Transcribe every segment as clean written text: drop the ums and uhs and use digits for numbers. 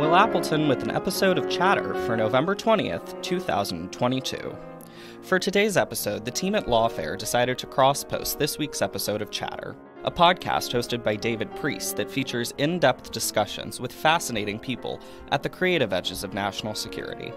Will Appleton with an episode of Chatter for November 20th, 2022. For today's episode, the team at Lawfare decided to cross-post this week's episode of Chatter, a podcast hosted by David Priess that features in-depth discussions with fascinating people at the creative edges of national security.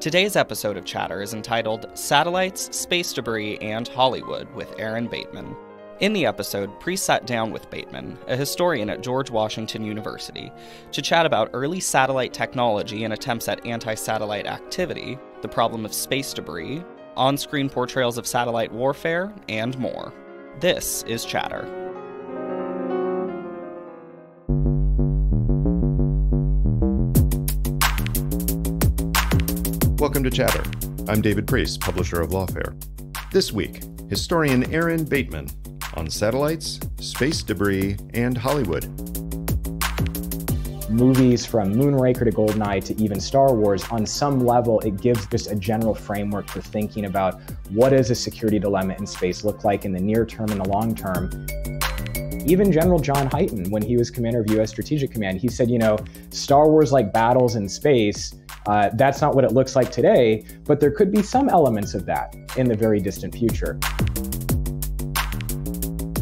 Today's episode of Chatter is entitled Satellites, Space Debris, and Hollywood with Aaron Bateman. In the episode, Priess sat down with Bateman, a historian at George Washington University, to chat about early satellite technology and attempts at anti-satellite activity, the problem of space debris, on-screen portrayals of satellite warfare, and more. This is Chatter. Welcome to Chatter. I'm David Priess, publisher of Lawfare. This week, historian Aaron Bateman on satellites, space debris, and Hollywood. Movies from Moonraker to GoldenEye to even Star Wars, on some level, it gives just a general framework for thinking about what does a security dilemma in space look like in the near term and the long term. Even General John Hyten, when he was commander of U.S. Strategic Command, he said, Star Wars-like battles in space, that's not what it looks like today, but there could be some elements of that in the very distant future.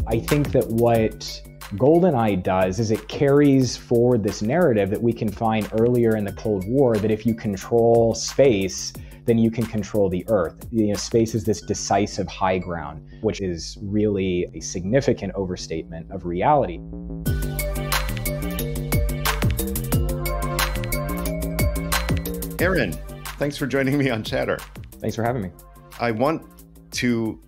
I think that what GoldenEye does is it carries forward this narrative that we can find earlier in the Cold War, that if you control space, then you can control the Earth. Space is this decisive high ground, which is really a significant overstatement of reality. Aaron, thanks for joining me on Chatter. Thanks for having me. I want to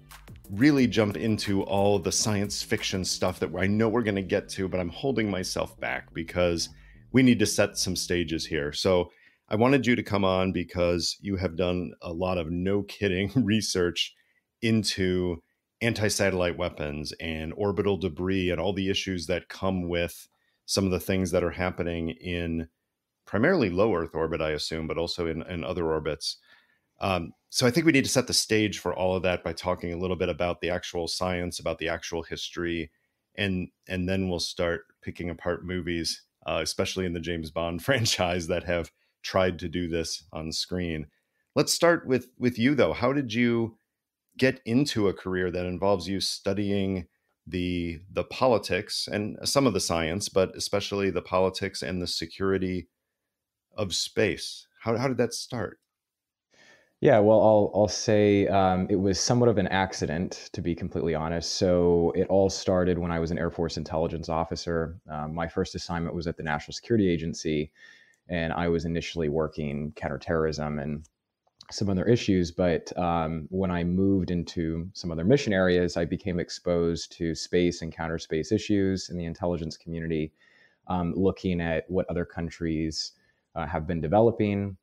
really jump into all the science fiction stuff that I know we're going to get to, but I'm holding myself back because we need to set some stages here. So I wanted you to come on because you have done a lot of no-kidding research into anti-satellite weapons and orbital debris and all the issues that come with some of the things that are happening in primarily low Earth orbit, I assume, but also in other orbits. So I think we need to set the stage for all of that by talking a little bit about the actual science, about the actual history, and then we'll start picking apart movies, especially in the James Bond franchise, that have tried to do this on screen. Let's start with you, though. How did you get into a career that involves you studying the politics and some of the science, but especially the politics and the security of space? How did that start? Yeah, well, I'll say it was somewhat of an accident, to be completely honest. So it all started when I was an Air Force intelligence officer. My first assignment was at the National Security Agency, and I was initially working counterterrorism and some other issues. But when I moved into some other mission areas, I became exposed to space and counter space issues in the intelligence community, looking at what other countries have been developing.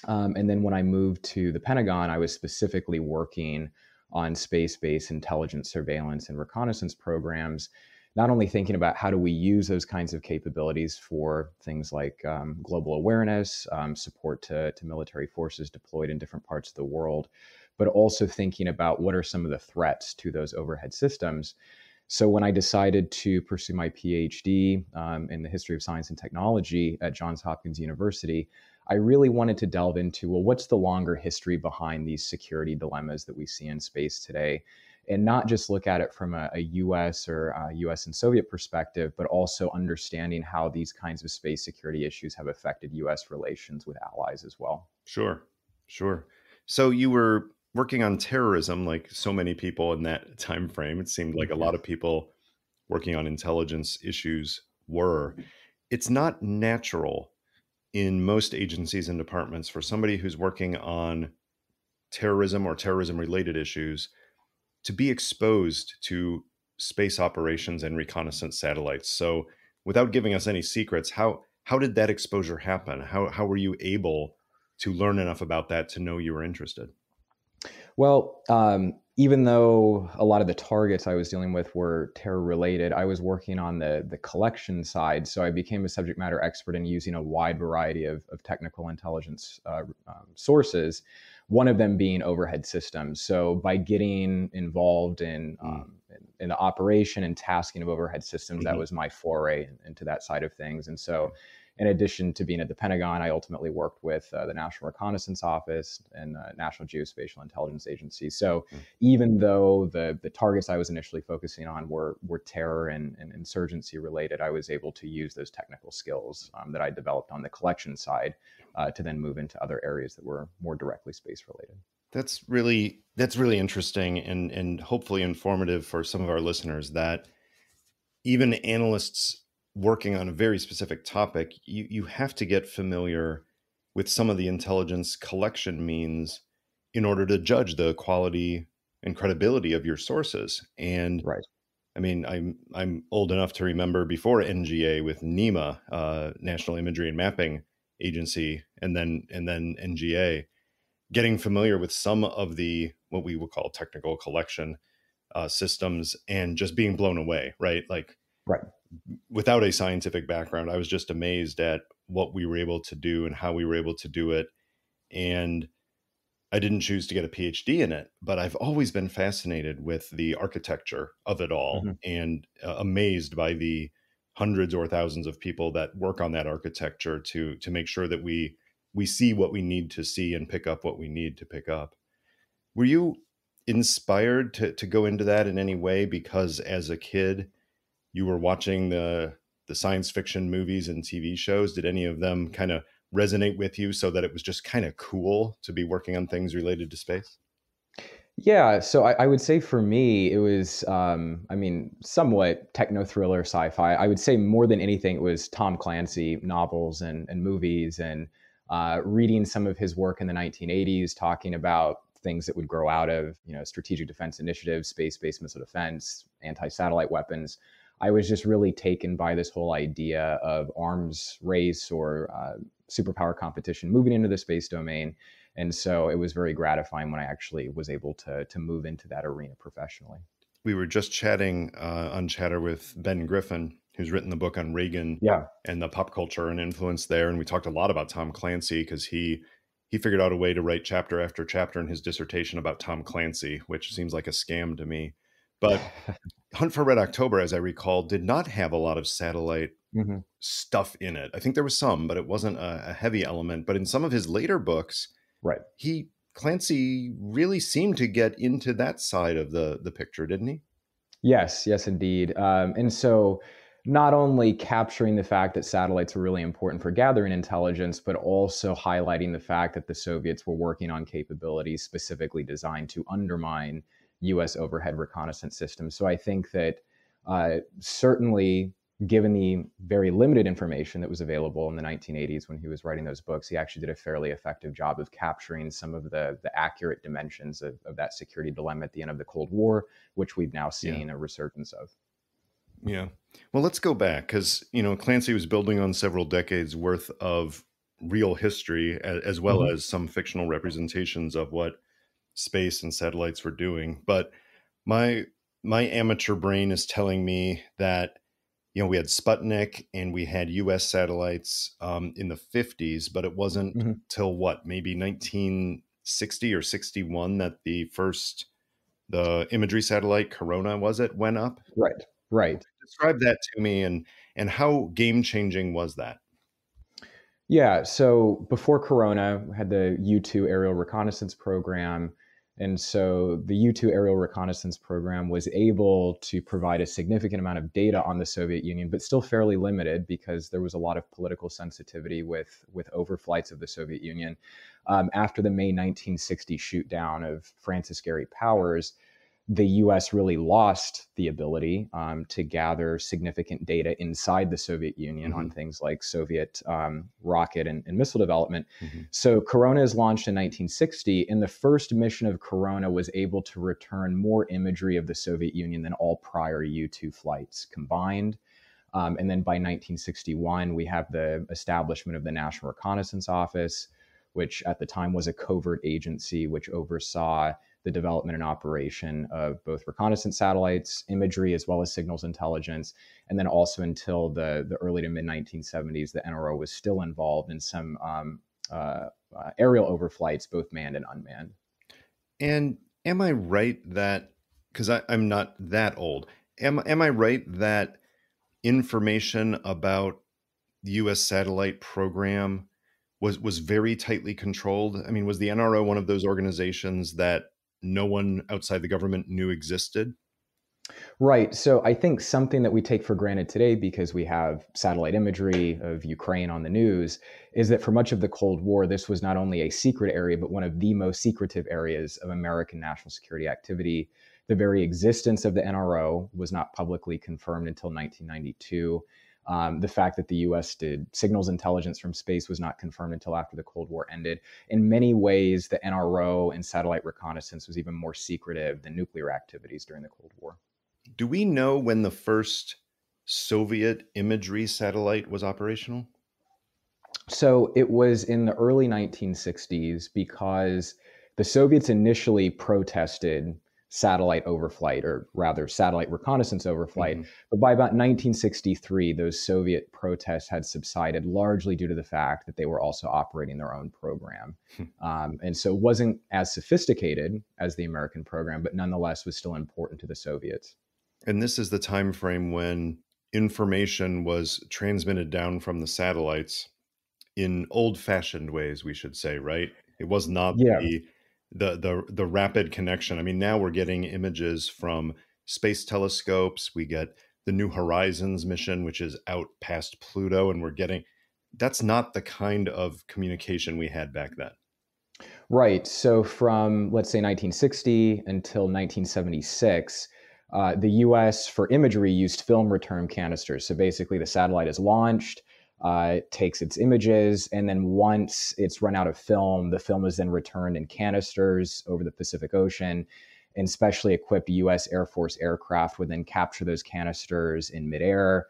And then when I moved to the Pentagon, I was specifically working on space-based intelligence surveillance and reconnaissance programs, not only thinking about how do we use those kinds of capabilities for things like global awareness, support to military forces deployed in different parts of the world, but also thinking about what are some of the threats to those overhead systems. So when I decided to pursue my PhD in the history of science and technology at Johns Hopkins University, I really wanted to delve into, well, what's the longer history behind these security dilemmas that we see in space today? And not just look at it from a US or US and Soviet perspective, but also understanding how these kinds of space security issues have affected US relations with allies as well. Sure. So you were working on terrorism like so many people in that time frame. It seemed like a lot of people working on intelligence issues were. It's not natural in most agencies and departments for somebody who's working on terrorism or terrorism-related issues to be exposed to space operations and reconnaissance satellites. So without giving us any secrets, how did that exposure happen? How were you able to learn enough about that to know you were interested? Well, even though a lot of the targets I was dealing with were terror related, I was working on the collection side. So I became a subject matter expert in using a wide variety of technical intelligence sources, one of them being overhead systems. So by getting involved in the operation and tasking of overhead systems, that was my foray into that side of things. And so in addition to being at the Pentagon, I ultimately worked with the National Reconnaissance Office and National Geospatial Intelligence Agency. So even though the targets I was initially focusing on were terror and insurgency related, I was able to use those technical skills that I developed on the collection side to then move into other areas that were more directly space related. That's really interesting and hopefully informative for some of our listeners, that even analysts working on a very specific topic, you have to get familiar with some of the intelligence collection means in order to judge the quality and credibility of your sources. And right. I mean, I'm old enough to remember before NGA with NEMA, National Imagery and Mapping Agency, and then NGA, getting familiar with some of the what we would call technical collection systems and just being blown away, right? Like, right. Without a scientific background, I was just amazed at what we were able to do and how we were able to do it. And I didn't choose to get a PhD in it, but I've always been fascinated with the architecture of it all, and amazed by the hundreds or thousands of people that work on that architecture to make sure that we see what we need to see and pick up what we need to pick up. Were you inspired to go into that in any way because as a kid you were watching the science fiction movies and TV shows? Did any of them kind of resonate with you so that it was just kind of cool to be working on things related to space? Yeah, so I would say for me, it was, somewhat techno thriller sci-fi. I would say more than anything, it was Tom Clancy novels and movies, and reading some of his work in the 1980s, talking about things that would grow out of, strategic defense initiatives, space-based missile defense, anti-satellite weapons. I was just really taken by this whole idea of arms race or superpower competition moving into the space domain. And so it was very gratifying when I actually was able to move into that arena professionally. We were just chatting on Chatter with Ben Griffin, who's written the book on Reagan and the pop culture and influence there. And we talked a lot about Tom Clancy because he figured out a way to write chapter after chapter in his dissertation about Tom Clancy, which seems like a scam to me. But Hunt for Red October, as I recall, did not have a lot of satellite stuff in it. I think there was some, but it wasn't a heavy element. But in some of his later books, Clancy really seemed to get into that side of the picture, didn't he? Yes, indeed. And so not only capturing the fact that satellites were really important for gathering intelligence, but also highlighting the fact that the Soviets were working on capabilities specifically designed to undermine U.S. overhead reconnaissance systems. So I think that certainly, given the very limited information that was available in the 1980s when he was writing those books, he actually did a fairly effective job of capturing some of the accurate dimensions of that security dilemma at the end of the Cold War, which we've now seen a resurgence of. Yeah. Well, let's go back because, Clancy was building on several decades worth of real history as well as some fictional representations of what space and satellites were doing. But my amateur brain is telling me that, we had Sputnik and we had US satellites in the 50s, but it wasn't till maybe 1960 or 61 that the imagery satellite Corona, went up? Right. Describe that to me and how game-changing was that? Yeah, so before Corona, we had the U-2 aerial reconnaissance program. And so the U-2 aerial reconnaissance program was able to provide a significant amount of data on the Soviet Union, but still fairly limited because there was a lot of political sensitivity with overflights of the Soviet Union. After the May 1960 shoot down of Francis Gary Powers, the U.S. really lost the ability to gather significant data inside the Soviet Union on things like Soviet rocket and missile development. So Corona is launched in 1960, and the first mission of Corona was able to return more imagery of the Soviet Union than all prior U-2 flights combined. And then by 1961, we have the establishment of the National Reconnaissance Office, which at the time was a covert agency which oversaw the development and operation of both reconnaissance satellites, imagery, as well as signals intelligence. And then also until the early to mid 1970s, the NRO was still involved in some aerial overflights, both manned and unmanned. And am I right that, because I'm not that old, am I right that information about U.S. satellite program was very tightly controlled? I mean, was the NRO one of those organizations that no one outside the government knew existed? Right. So I think something that we take for granted today because we have satellite imagery of Ukraine on the news is that for much of the Cold War, this was not only a secret area, but one of the most secretive areas of American national security activity. The very existence of the NRO was not publicly confirmed until 1992. The fact that the US did signals intelligence from space was not confirmed until after the Cold War ended. In many ways, the NRO and satellite reconnaissance was even more secretive than nuclear activities during the Cold War. Do we know when the first Soviet imagery satellite was operational? So it was in the early 1960s because the Soviets initially protested satellite overflight, or rather satellite reconnaissance overflight. Mm-hmm. But by about 1963, those Soviet protests had subsided largely due to the fact that they were also operating their own program. And so it wasn't as sophisticated as the American program, but nonetheless was still important to the Soviets. And this is the time frame when information was transmitted down from the satellites in old-fashioned ways, we should say, right? It was not Yeah. the rapid connection. I mean, now we're getting images from space telescopes. We get the New Horizons mission, which is out past Pluto, and that's not the kind of communication we had back then. Right. So from, let's say, 1960 until 1976, the US for imagery used film return canisters. So basically, the satellite is launched, it takes its images, and then once it's run out of film, the film is then returned in canisters over the Pacific Ocean. And specially equipped US Air Force aircraft would then capture those canisters in midair.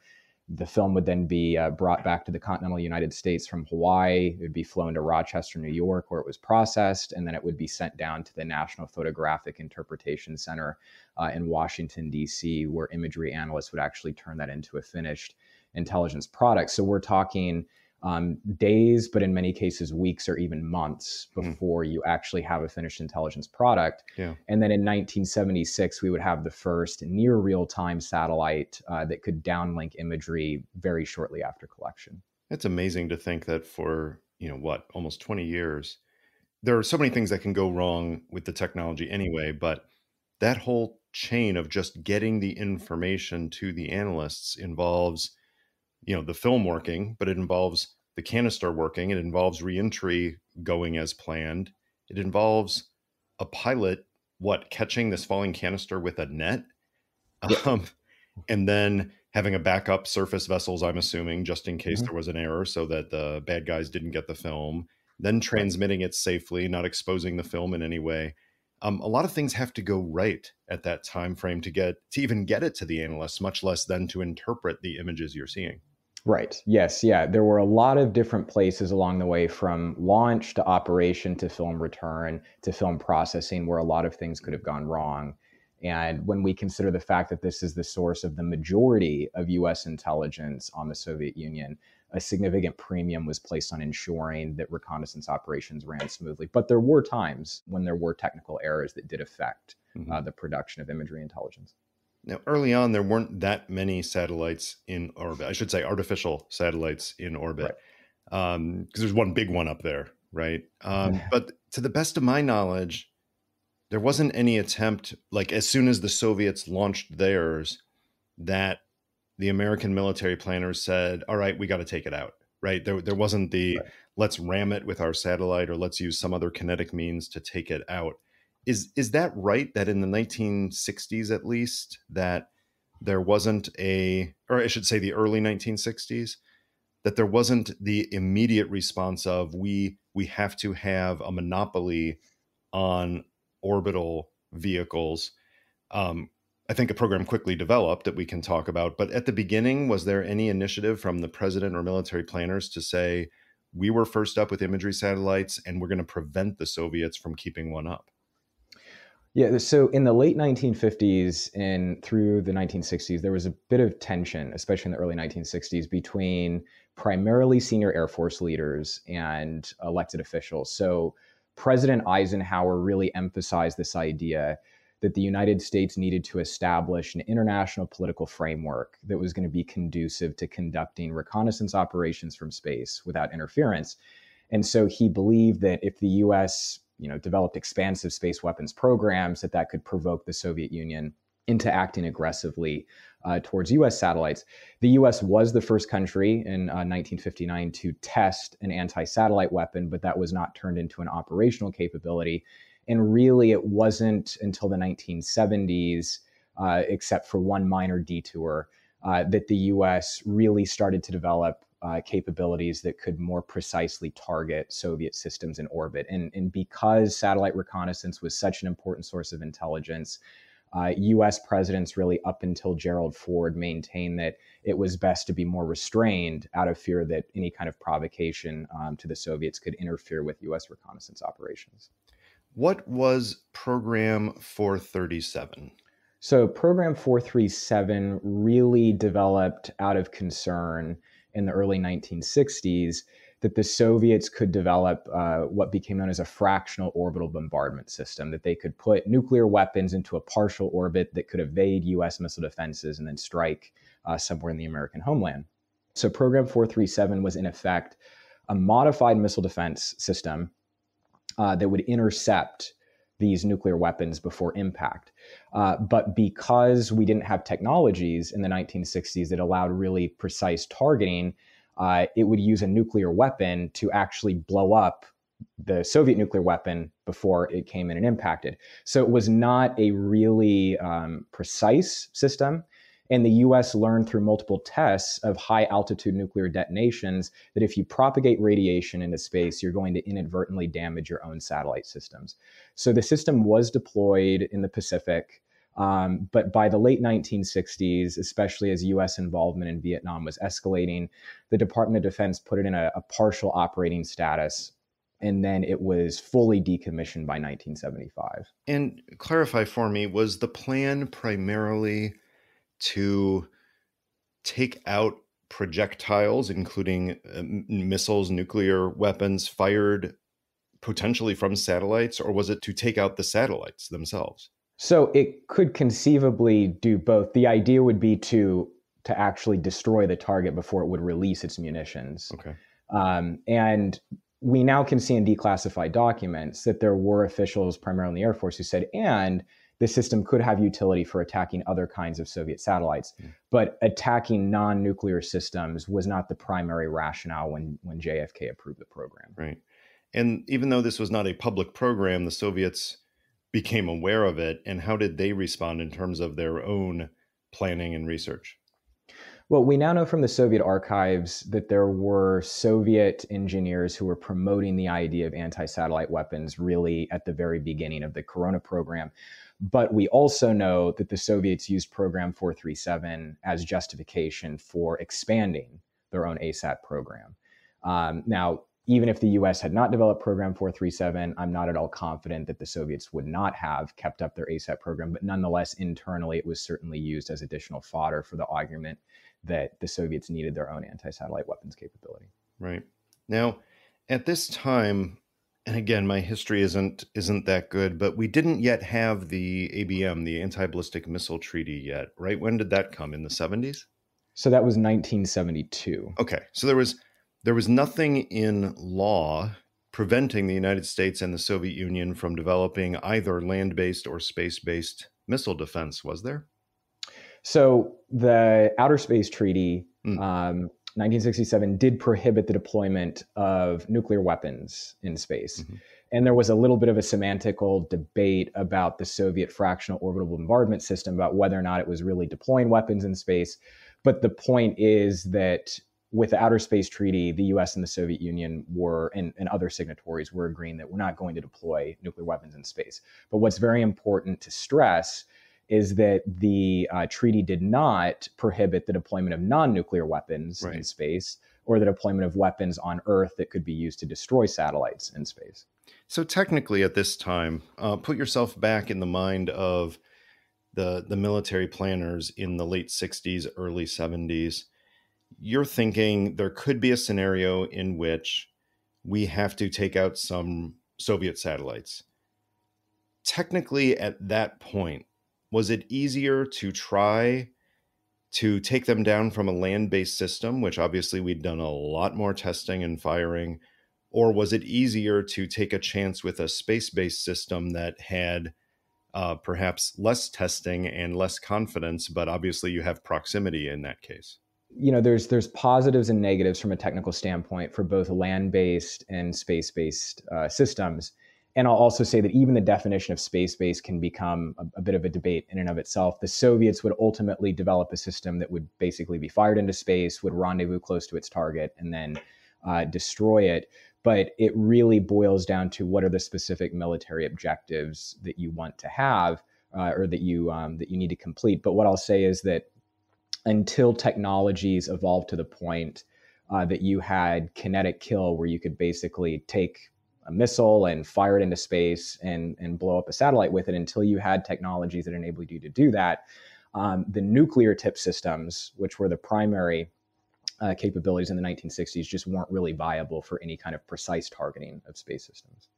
The film would then be brought back to the continental United States from Hawaii. It would be flown to Rochester, New York, where it was processed, and then it would be sent down to the National Photographic Interpretation Center in Washington, D.C., where imagery analysts would actually turn that into a finished intelligence product. So we're talking days, but in many cases, weeks or even months before you actually have a finished intelligence product. Yeah. And then in 1976, we would have the first near real-time satellite that could downlink imagery very shortly after collection. It's amazing to think that for, almost 20 years, there are so many things that can go wrong with the technology anyway, but that whole chain of just getting the information to the analysts involves the film working, but it involves the canister working. It involves reentry going as planned. It involves a pilot, catching this falling canister with a net, and then having a backup surface vessels, I'm assuming, just in case there was an error so that the bad guys didn't get the film, then transmitting it safely, not exposing the film in any way. A lot of things have to go right at that time frame to even get it to the analysts, much less then to interpret the images you're seeing. Right. Yes. Yeah. There were a lot of different places along the way, from launch to operation to film return to film processing, where a lot of things could have gone wrong. And when we consider the fact that this is the source of the majority of US intelligence on the Soviet Union, a significant premium was placed on ensuring that reconnaissance operations ran smoothly. But there were times when there were technical errors that did affect the production of imagery intelligence. Now, early on, there weren't that many satellites in orbit. I should say artificial satellites in orbit, because there's one big one up there, right? But to the best of my knowledge, there wasn't any attempt, like as soon as the Soviets launched theirs, that the American military planners said, all right, we got to take it out, right? There wasn't let's ram it with our satellite, or let's use some other kinetic means to take it out. Is that right, that in the 1960s, at least, that there wasn't or I should say the early 1960s, that there wasn't the immediate response of we have to have a monopoly on orbital vehicles? I think a program quickly developed that we can talk about, but at the beginning, was there any initiative from the president or military planners to say, we were first up with imagery satellites and we're going to prevent the Soviets from keeping one up? Yeah, so in the late 1950s and through the 1960s, there was a bit of tension, especially in the early 1960s, between primarily senior Air Force leaders and elected officials. So President Eisenhower really emphasized this idea that the United States needed to establish an international political framework that was going to be conducive to conducting reconnaissance operations from space without interference. And so he believed that if the US, developed expansive space weapons programs, that could provoke the Soviet Union into acting aggressively towards US satellites. The US was the first country in 1959 to test an anti-satellite weapon, but that was not turned into an operational capability. And really, it wasn't until the 1970s, except for one minor detour, that the US really started to develop capabilities that could more precisely target Soviet systems in orbit. And because satellite reconnaissance was such an important source of intelligence, US presidents really up until Gerald Ford maintained that it was best to be more restrained out of fear that any kind of provocation to the Soviets could interfere with US reconnaissance operations. What was Program 437? So Program 437 really developed out of concern in the early 1960s that the Soviets could develop what became known as a fractional orbital bombardment system, that they could put nuclear weapons into a partial orbit that could evade US missile defenses and then strike somewhere in the American homeland. So Program 437 was in effect a modified missile defense system that would intercept these nuclear weapons before impact. But because we didn't have technologies in the 1960s that allowed really precise targeting, it would use a nuclear weapon to actually blow up the Soviet nuclear weapon before it came in and impacted. So it was not a really precise system. And the US learned through multiple tests of high altitude nuclear detonations that if you propagate radiation into space, you're going to inadvertently damage your own satellite systems. So the system was deployed in the Pacific. But by the late 1960s, especially as US involvement in Vietnam was escalating, the Department of Defense put it in a partial operating status. And then it was fully decommissioned by 1975. And clarify for me, was the plan primarily to take out projectiles, including missiles, nuclear weapons fired potentially from satellites, or was it to take out the satellites themselves? So it could conceivably do both. The idea would be to actually destroy the target before it would release its munitions. Okay. And we now can see in declassified documents that there were officials, primarily in the Air Force, who said, and the system could have utility for attacking other kinds of Soviet satellites. But attacking non-nuclear systems was not the primary rationale when JFK approved the program. Right. And even though this was not a public program, the Soviets became aware of it. And how did they respond in terms of their own planning and research? Well, we now know from the Soviet archives that there were Soviet engineers who were promoting the idea of anti-satellite weapons really at the very beginning of the Corona program. But we also know that the Soviets used Program 437 as justification for expanding their own ASAT program. Now, even if the US had not developed Program 437, I'm not at all confident that the Soviets would not have kept up their ASAT program. But nonetheless, internally, it was certainly used as additional fodder for the argument that the Soviets needed their own anti-satellite weapons capability. Right. Now, at this time, and again, my history isn't that good, but we didn't yet have the ABM, the Anti-Ballistic Missile Treaty yet, right? When did that come? In the 70s? So that was 1972. Okay. So there was nothing in law preventing the United States and the Soviet Union from developing either land-based or space-based missile defense, was there? So the Outer Space Treaty, 1967, did prohibit the deployment of nuclear weapons in space. Mm-hmm. And there was a little bit of a semantical debate about the Soviet fractional orbital bombardment system, about whether or not it was really deploying weapons in space. But the point is that with the Outer Space Treaty, the US and the Soviet Union were, and other signatories were agreeing that we're not going to deploy nuclear weapons in space. But what's very important to stress is that the treaty did not prohibit the deployment of non-nuclear weapons in space, or the deployment of weapons on Earth that could be used to destroy satellites in space. So technically at this time, put yourself back in the mind of the military planners in the late 60s, early 70s. You're thinking there could be a scenario in which we have to take out some Soviet satellites. technically at that point, was it easier to try to take them down from a land-based system, which obviously we'd done a lot more testing and firing, or was it easier to take a chance with a space-based system that had perhaps less testing and less confidence, but obviously you have proximity in that case? You know, there's positives and negatives from a technical standpoint for both land-based and space-based systems. And I'll also say that even the definition of space-based can become a bit of a debate in and of itself. The Soviets would ultimately develop a system that would basically be fired into space, would rendezvous close to its target, and then destroy it. But it really boils down to what are the specific military objectives that you want to have, or that you need to complete. But what I'll say is that until technologies evolved to the point that you had kinetic kill, where you could basically take a missile and fire it into space and blow up a satellite with it, until you had technologies that enabled you to do that, the nuclear tip systems, which were the primary capabilities in the 1960s, just weren't really viable for any kind of precise targeting of space systems.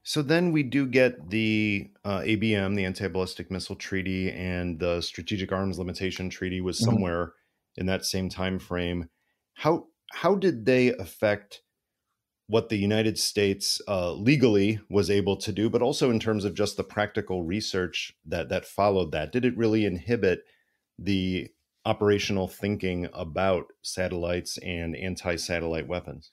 So then we do get the ABM, the Anti-Ballistic Missile Treaty, and the Strategic Arms Limitation Treaty was somewhere in that same time frame. How did they affect what the United States legally was able to do, but also in terms of just the practical research that followed that? Did it really inhibit the operational thinking about satellites and anti-satellite weapons?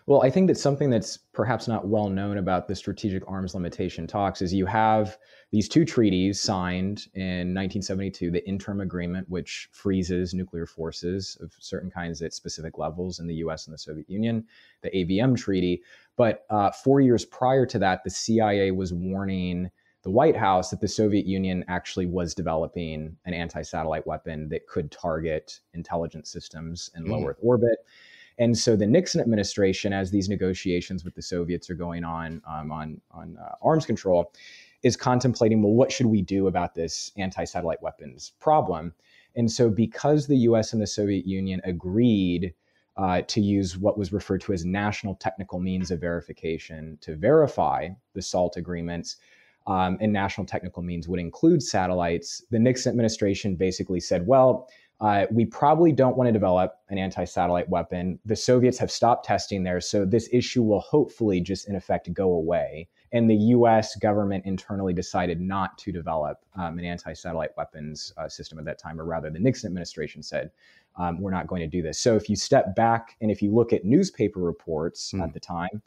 Well, I think that something that's perhaps not well known about the strategic arms limitation talks is you have these two treaties signed in 1972, the interim agreement, which freezes nuclear forces of certain kinds at specific levels in the US and the Soviet Union, the ABM treaty. But 4 years prior to that, the CIA was warning the White House that the Soviet Union actually was developing an anti-satellite weapon that could target intelligence systems in low Earth orbit. And so the Nixon administration, as these negotiations with the Soviets are going on arms control, is contemplating, well, what should we do about this anti-satellite weapons problem? And so because the US and the Soviet Union agreed to use what was referred to as national technical means of verification to verify the SALT agreements, and national technical means would include satellites, the Nixon administration basically said, well, we probably don't want to develop an anti-satellite weapon. The Soviets have stopped testing there, so this issue will hopefully just in effect go away. And the US government internally decided not to develop an anti-satellite weapons system at that time, or rather the Nixon administration said, we're not going to do this. So if you step back and if you look at newspaper reports at the time,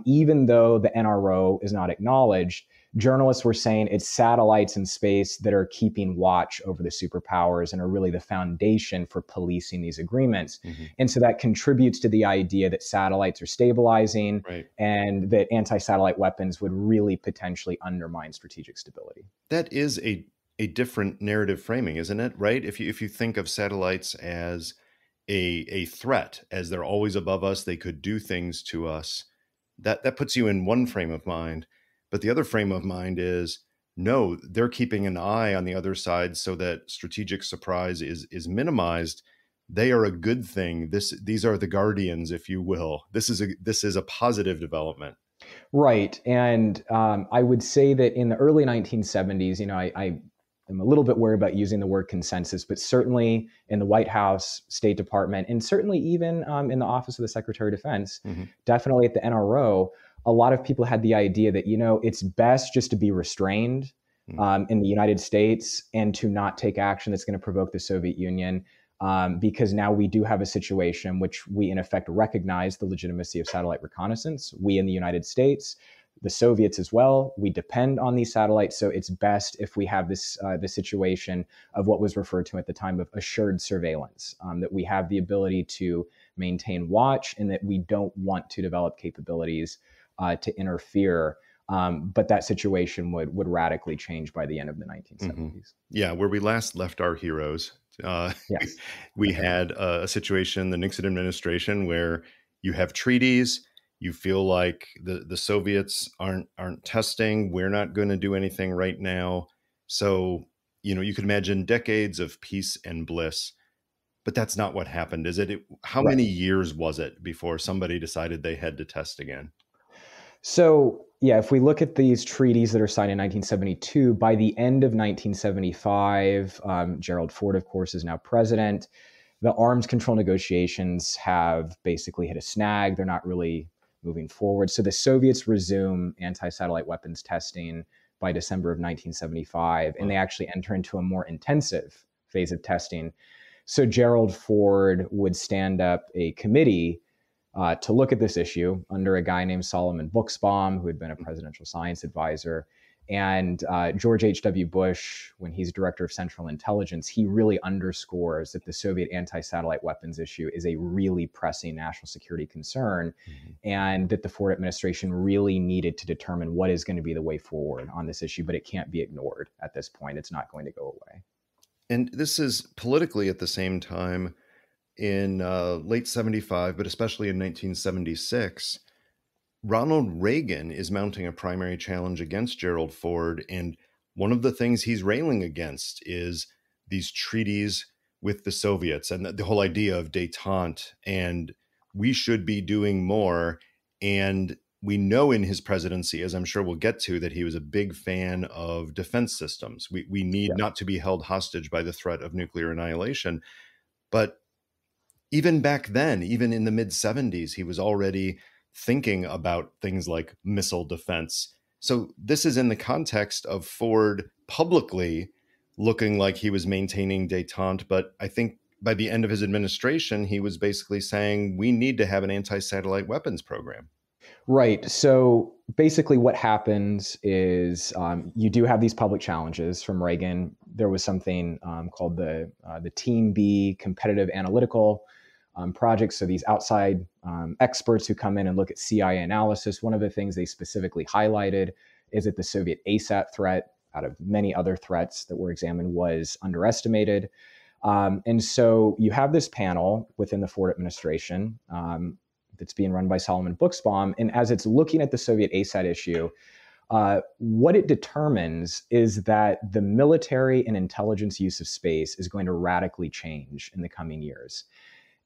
even though the NRO is not acknowledged, journalists were saying it's satellites in space that are keeping watch over the superpowers and are really the foundation for policing these agreements. And so that contributes to the idea that satellites are stabilizing, and that anti-satellite weapons would really potentially undermine strategic stability. That is a different narrative framing, isn't it? Right? If you think of satellites as a threat, as they're always above us, they could do things to us, that puts you in one frame of mind. But the other frame of mind is, no, they're keeping an eye on the other side so that strategic surprise is minimized. They are a good thing. These are the guardians, if you will. This is a positive development. Right. And I would say that in the early 1970s, I am a little bit worried about using the word consensus, but certainly in the White House, State Department, and certainly even in the Office of the Secretary of Defense, definitely at the NRO, a lot of people had the idea that, it's best just to be restrained in the United States and to not take action that's going to provoke the Soviet Union, because now we do have a situation which we in effect recognize the legitimacy of satellite reconnaissance. We in the United States, the Soviets as well, we depend on these satellites. So it's best if we have this situation of what was referred to at the time of assured surveillance, that we have the ability to maintain watch and that we don't want to develop capabilities to interfere. But that situation would radically change by the end of the 1970s. Yeah, where we last left our heroes, yes. we had a situation, the Nixon administration, where you have treaties. You feel like the Soviets aren't testing. We're not going to do anything right now. So, you could imagine decades of peace and bliss. But that's not what happened, is it? How many years was it before somebody decided they had to test again? So yeah, if we look at these treaties that are signed in 1972, by the end of 1975, Gerald Ford, of course, is now president. The arms control negotiations have basically hit a snag. They're not really moving forward. So the Soviets resume anti-satellite weapons testing by December of 1975, and they actually enter into a more intensive phase of testing. So Gerald Ford would stand up a committee to look at this issue under a guy named Solomon Buxbaum, who had been a presidential science advisor. And George H.W. Bush, when he's director of Central Intelligence, he really underscores that the Soviet anti-satellite weapons issue is a really pressing national security concern, and that the Ford administration really needed to determine what is going to be the way forward on this issue, but it can't be ignored at this point. It's not going to go away. And this is politically at the same time in late 75, but especially in 1976, Ronald Reagan is mounting a primary challenge against Gerald Ford. And one of the things he's railing against is these treaties with the Soviets and the whole idea of détente. And we should be doing more. And we know in his presidency, as I'm sure we'll get to, that he was a big fan of defense systems. We need not to be held hostage by the threat of nuclear annihilation. But even back then, even in the mid-70s, he was already thinking about things like missile defense. So this is in the context of Ford publicly looking like he was maintaining détente. But I think by the end of his administration, he was basically saying, we need to have an anti-satellite weapons program. Right. So basically what happens is you do have these public challenges from Reagan. There was something called the Team B competitive analytical projects. So these outside experts who come in and look at CIA analysis. One of the things they specifically highlighted is that the Soviet ASAT threat, out of many other threats that were examined, was underestimated. And so you have this panel within the Ford administration that's being run by Solomon Buxbaum. And as it's looking at the Soviet ASAT issue, what it determines is that the military and intelligence use of space is going to radically change in the coming years.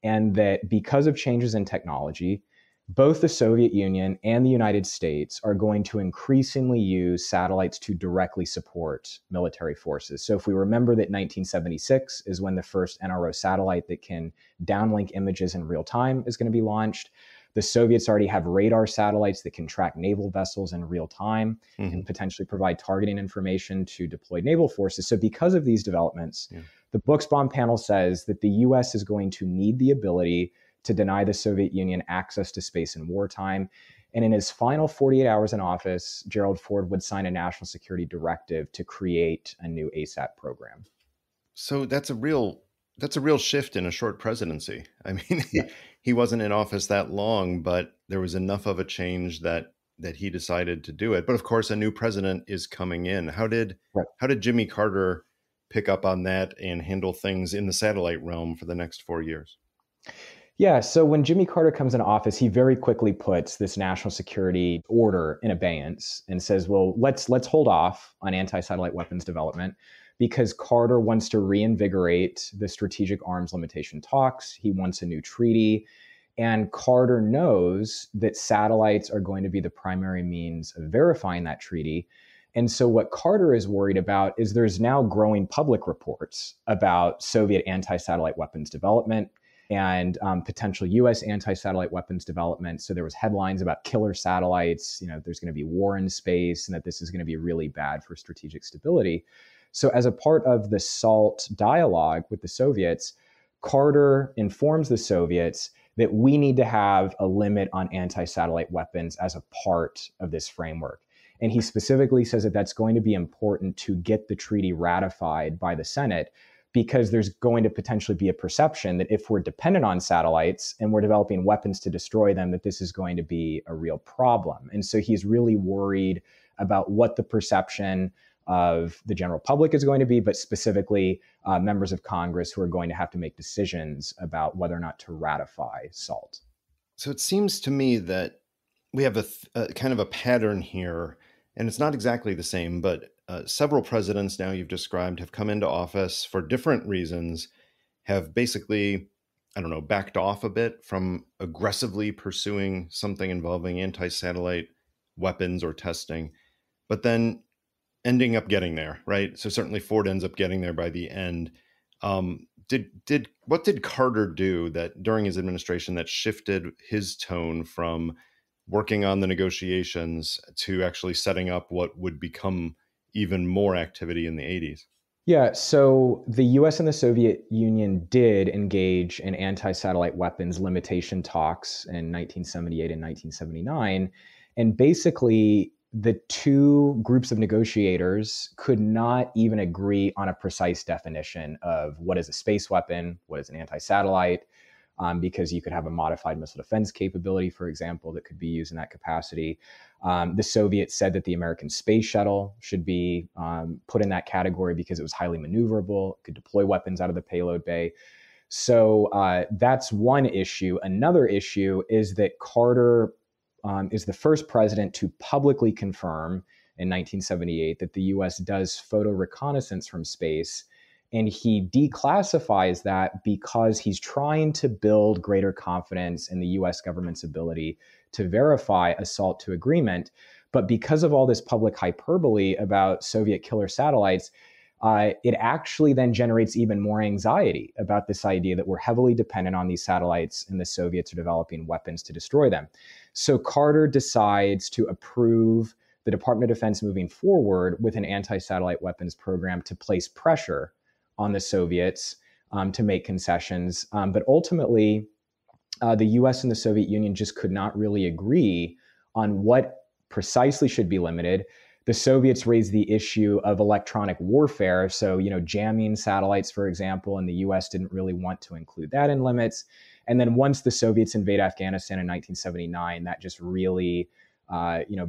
And that because of changes in technology, both the Soviet Union and the United States are going to increasingly use satellites to directly support military forces. So if we remember that 1976 is when the first NRO satellite that can downlink images in real time is going to be launched, the Soviets already have radar satellites that can track naval vessels in real time and potentially provide targeting information to deployed naval forces. So because of these developments, the Buxbaum panel says that the US is going to need the ability to deny the Soviet Union access to space in wartime. And in his final 48 hours in office, Gerald Ford would sign a national security directive to create a new ASAT program. So that's a real shift in a short presidency. I mean, he wasn't in office that long, but there was enough of a change that he decided to do it. But of course, a new president is coming in. How did Jimmy Carter pick up on that and handle things in the satellite realm for the next 4 years? Yeah, so when Jimmy Carter comes into office, he very quickly puts this national security order in abeyance and says, well, let's hold off on anti-satellite weapons development because Carter wants to reinvigorate the strategic arms limitation talks. He wants a new treaty. And Carter knows that satellites are going to be the primary means of verifying that treaty. And so what Carter is worried about is there's now growing public reports about Soviet anti-satellite weapons development and potential U.S. anti-satellite weapons development. So there was headlines about killer satellites, there's going to be war in space, and that this is going to be really bad for strategic stability. So as a part of the SALT dialogue with the Soviets, Carter informs the Soviets that we need to have a limit on anti-satellite weapons as a part of this framework. And he specifically says that that's going to be important to get the treaty ratified by the Senate, because there's going to potentially be a perception that if we're dependent on satellites and we're developing weapons to destroy them, that this is going to be a real problem. And so he's really worried about what the perception of the general public is going to be, but specifically members of Congress who are going to have to make decisions about whether or not to ratify SALT. So it seems to me that we have a kind of a pattern here, and it's not exactly the same, but several presidents now you've described have come into office for different reasons, have basically, backed off a bit from aggressively pursuing something involving anti-satellite weapons or testing, but then ending up getting there, right? So certainly Ford ends up getting there by the end. What did Carter do that during his administration that shifted his tone from working on the negotiations to actually setting up what would become even more activity in the 80s? Yeah, so the US and the Soviet Union did engage in anti-satellite weapons limitation talks in 1978 and 1979. And basically, the two groups of negotiators could not even agree on a precise definition of what is a space weapon, what is an anti-satellite, because you could have a modified missile defense capability, for example, that could be used in that capacity. The Soviets said that the American space shuttle should be put in that category because it was highly maneuverable, could deploy weapons out of the payload bay. So that's one issue. Another issue is that Carter is the first president to publicly confirm in 1978 that the US does photo reconnaissance from space. And he declassifies that because he's trying to build greater confidence in the US government's ability to verify assault to agreement. But because of all this public hyperbole about Soviet killer satellites, it actually then generates even more anxiety about this idea that we're heavily dependent on these satellites and the Soviets are developing weapons to destroy them. So Carter decides to approve the Department of Defense moving forward with an anti-satellite weapons program to place pressure on the Soviets to make concessions. But ultimately, the US and the Soviet Union just could not really agree on what precisely should be limited. The Soviets raised the issue of electronic warfare. So, jamming satellites, for example, and the US didn't really want to include that in limits. And then once the Soviets invade Afghanistan in 1979, that just really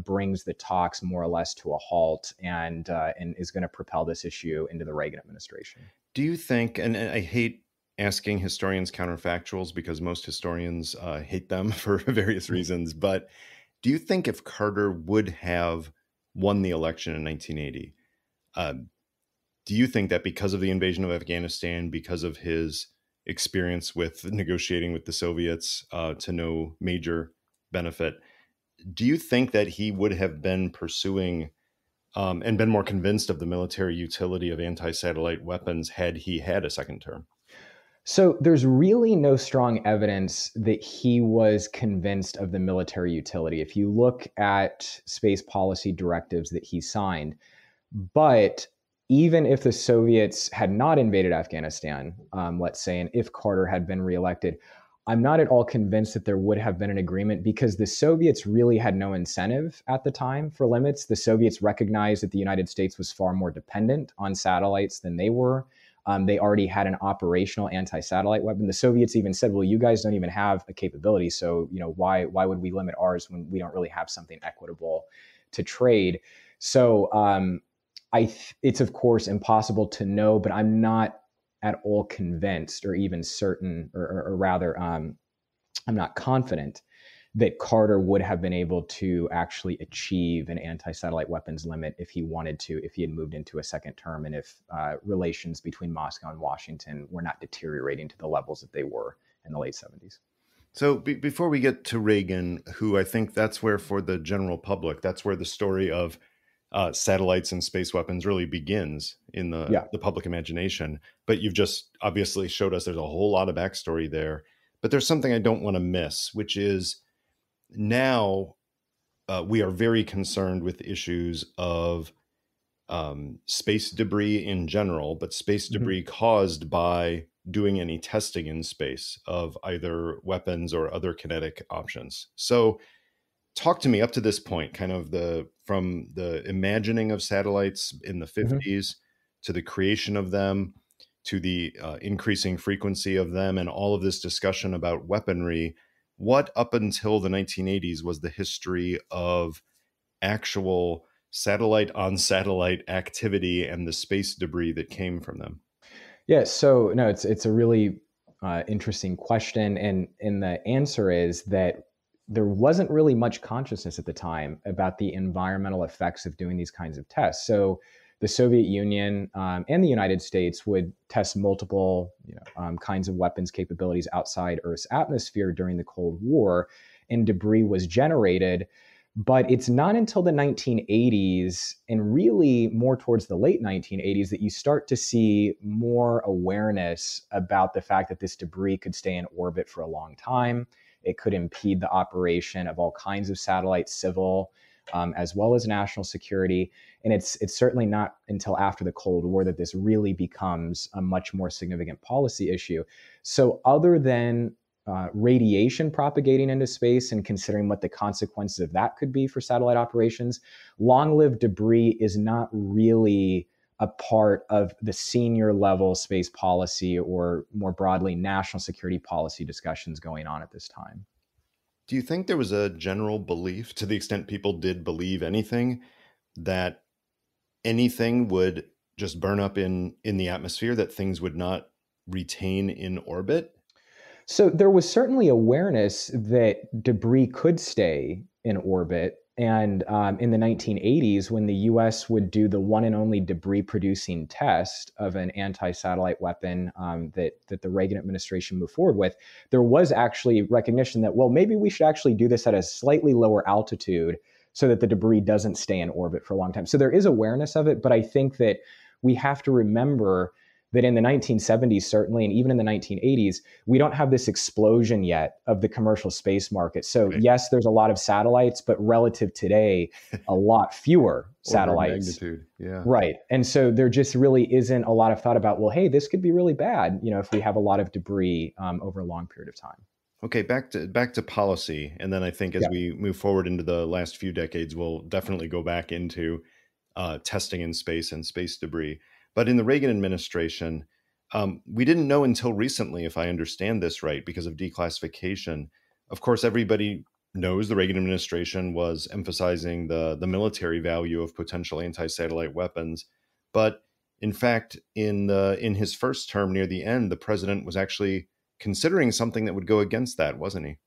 brings the talks more or less to a halt and is going to propel this issue into the Reagan administration. Do you think, and I hate asking historians counterfactuals because most historians hate them for various reasons, but do you think if Carter would have won the election in 1980, do you think that because of the invasion of Afghanistan, because of his experience with negotiating with the Soviets to no major benefit, do you think that he would have been pursuing and been more convinced of the military utility of anti-satellite weapons had he had a second term? So there's really no strong evidence that he was convinced of the military utility. If you look at space policy directives that he signed, but even if the Soviets had not invaded Afghanistan, let's say, and if Carter had been reelected, I'm not at all convinced that there would have been an agreement because the Soviets really had no incentive at the time for limits. The Soviets recognized that the United States was far more dependent on satellites than they were. They already had an operational anti-satellite weapon. The Soviets even said, well, you guys don't even have a capability. So, why would we limit ours when we don't really have something equitable to trade? So it's, of course, impossible to know, but I'm not at all convinced or even certain, or rather, I'm not confident that Carter would have been able to actually achieve an anti-satellite weapons limit if he wanted to, if he had moved into a second term and if relations between Moscow and Washington were not deteriorating to the levels that they were in the late 70s. So before we get to Reagan, who I think that's where for the general public, that's where the story of satellites and space weapons really begins in the public imagination. But you've just obviously showed us there's a whole lot of backstory there. But there's something I don't want to miss, which is now we are very concerned with issues of space debris in general, but space debris caused by doing any testing in space of either weapons or other kinetic options. So talk to me up to this point, kind of from the imagining of satellites in the 50s to the creation of them, to the increasing frequency of them, and all of this discussion about weaponry. What up until the 1980s was the history of actual satellite on satellite activity and the space debris that came from them? Yeah, so no, it's a really interesting question, and the answer is that there wasn't really much consciousness at the time about the environmental effects of doing these kinds of tests. So the Soviet Union and the United States would test multiple kinds of weapons capabilities outside Earth's atmosphere during the Cold War, and debris was generated. But it's not until the 1980s, and really more towards the late 1980s, that you start to see more awareness about the fact that this debris could stay in orbit for a long time. It could impede the operation of all kinds of satellites, civil, as well as national security. And it's certainly not until after the Cold War that this really becomes a much more significant policy issue. So other than radiation propagating into space and considering what the consequences of that could be for satellite operations, long-lived debris is not really a part of the senior level space policy or more broadly national security policy discussions going on at this time. Do you think there was a general belief, to the extent people did believe anything, that anything would just burn up in the atmosphere, that things would not retain in orbit? So there was certainly awareness that debris could stay in orbit. And in the 1980s, when the US would do the one and only debris producing test of an anti-satellite weapon that the Reagan administration moved forward with, there was actually recognition that, well, maybe we should actually do this at a slightly lower altitude so that the debris doesn't stay in orbit for a long time. So there is awareness of it, but I think that we have to remember that in the 1970s, certainly, and even in the 1980s, we don't have this explosion yet of the commercial space market. So right. Yes, there's a lot of satellites, but relative today, a lot fewer satellites. Magnitude, yeah. Right. And so there just really isn't a lot of thought about, well, hey, this could be really bad, if we have a lot of debris over a long period of time. Okay, back to policy. And then I think as we move forward into the last few decades, we'll definitely go back into testing in space and space debris. But in the Reagan administration, we didn't know until recently, if I understand this right, because of declassification. Of course, everybody knows the Reagan administration was emphasizing the military value of potential anti-satellite weapons. But in fact, in his first term near the end, the president was actually considering something that would go against that, wasn't he?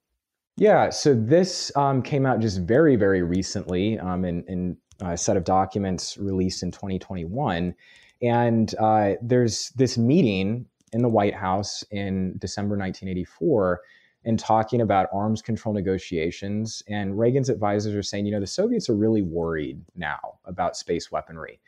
Yeah, so this came out just very, very recently in a set of documents released in 2021. And there's this meeting in the White House in December 1984 and talking about arms control negotiations. And Reagan's advisors are saying, the Soviets are really worried now about space weaponry.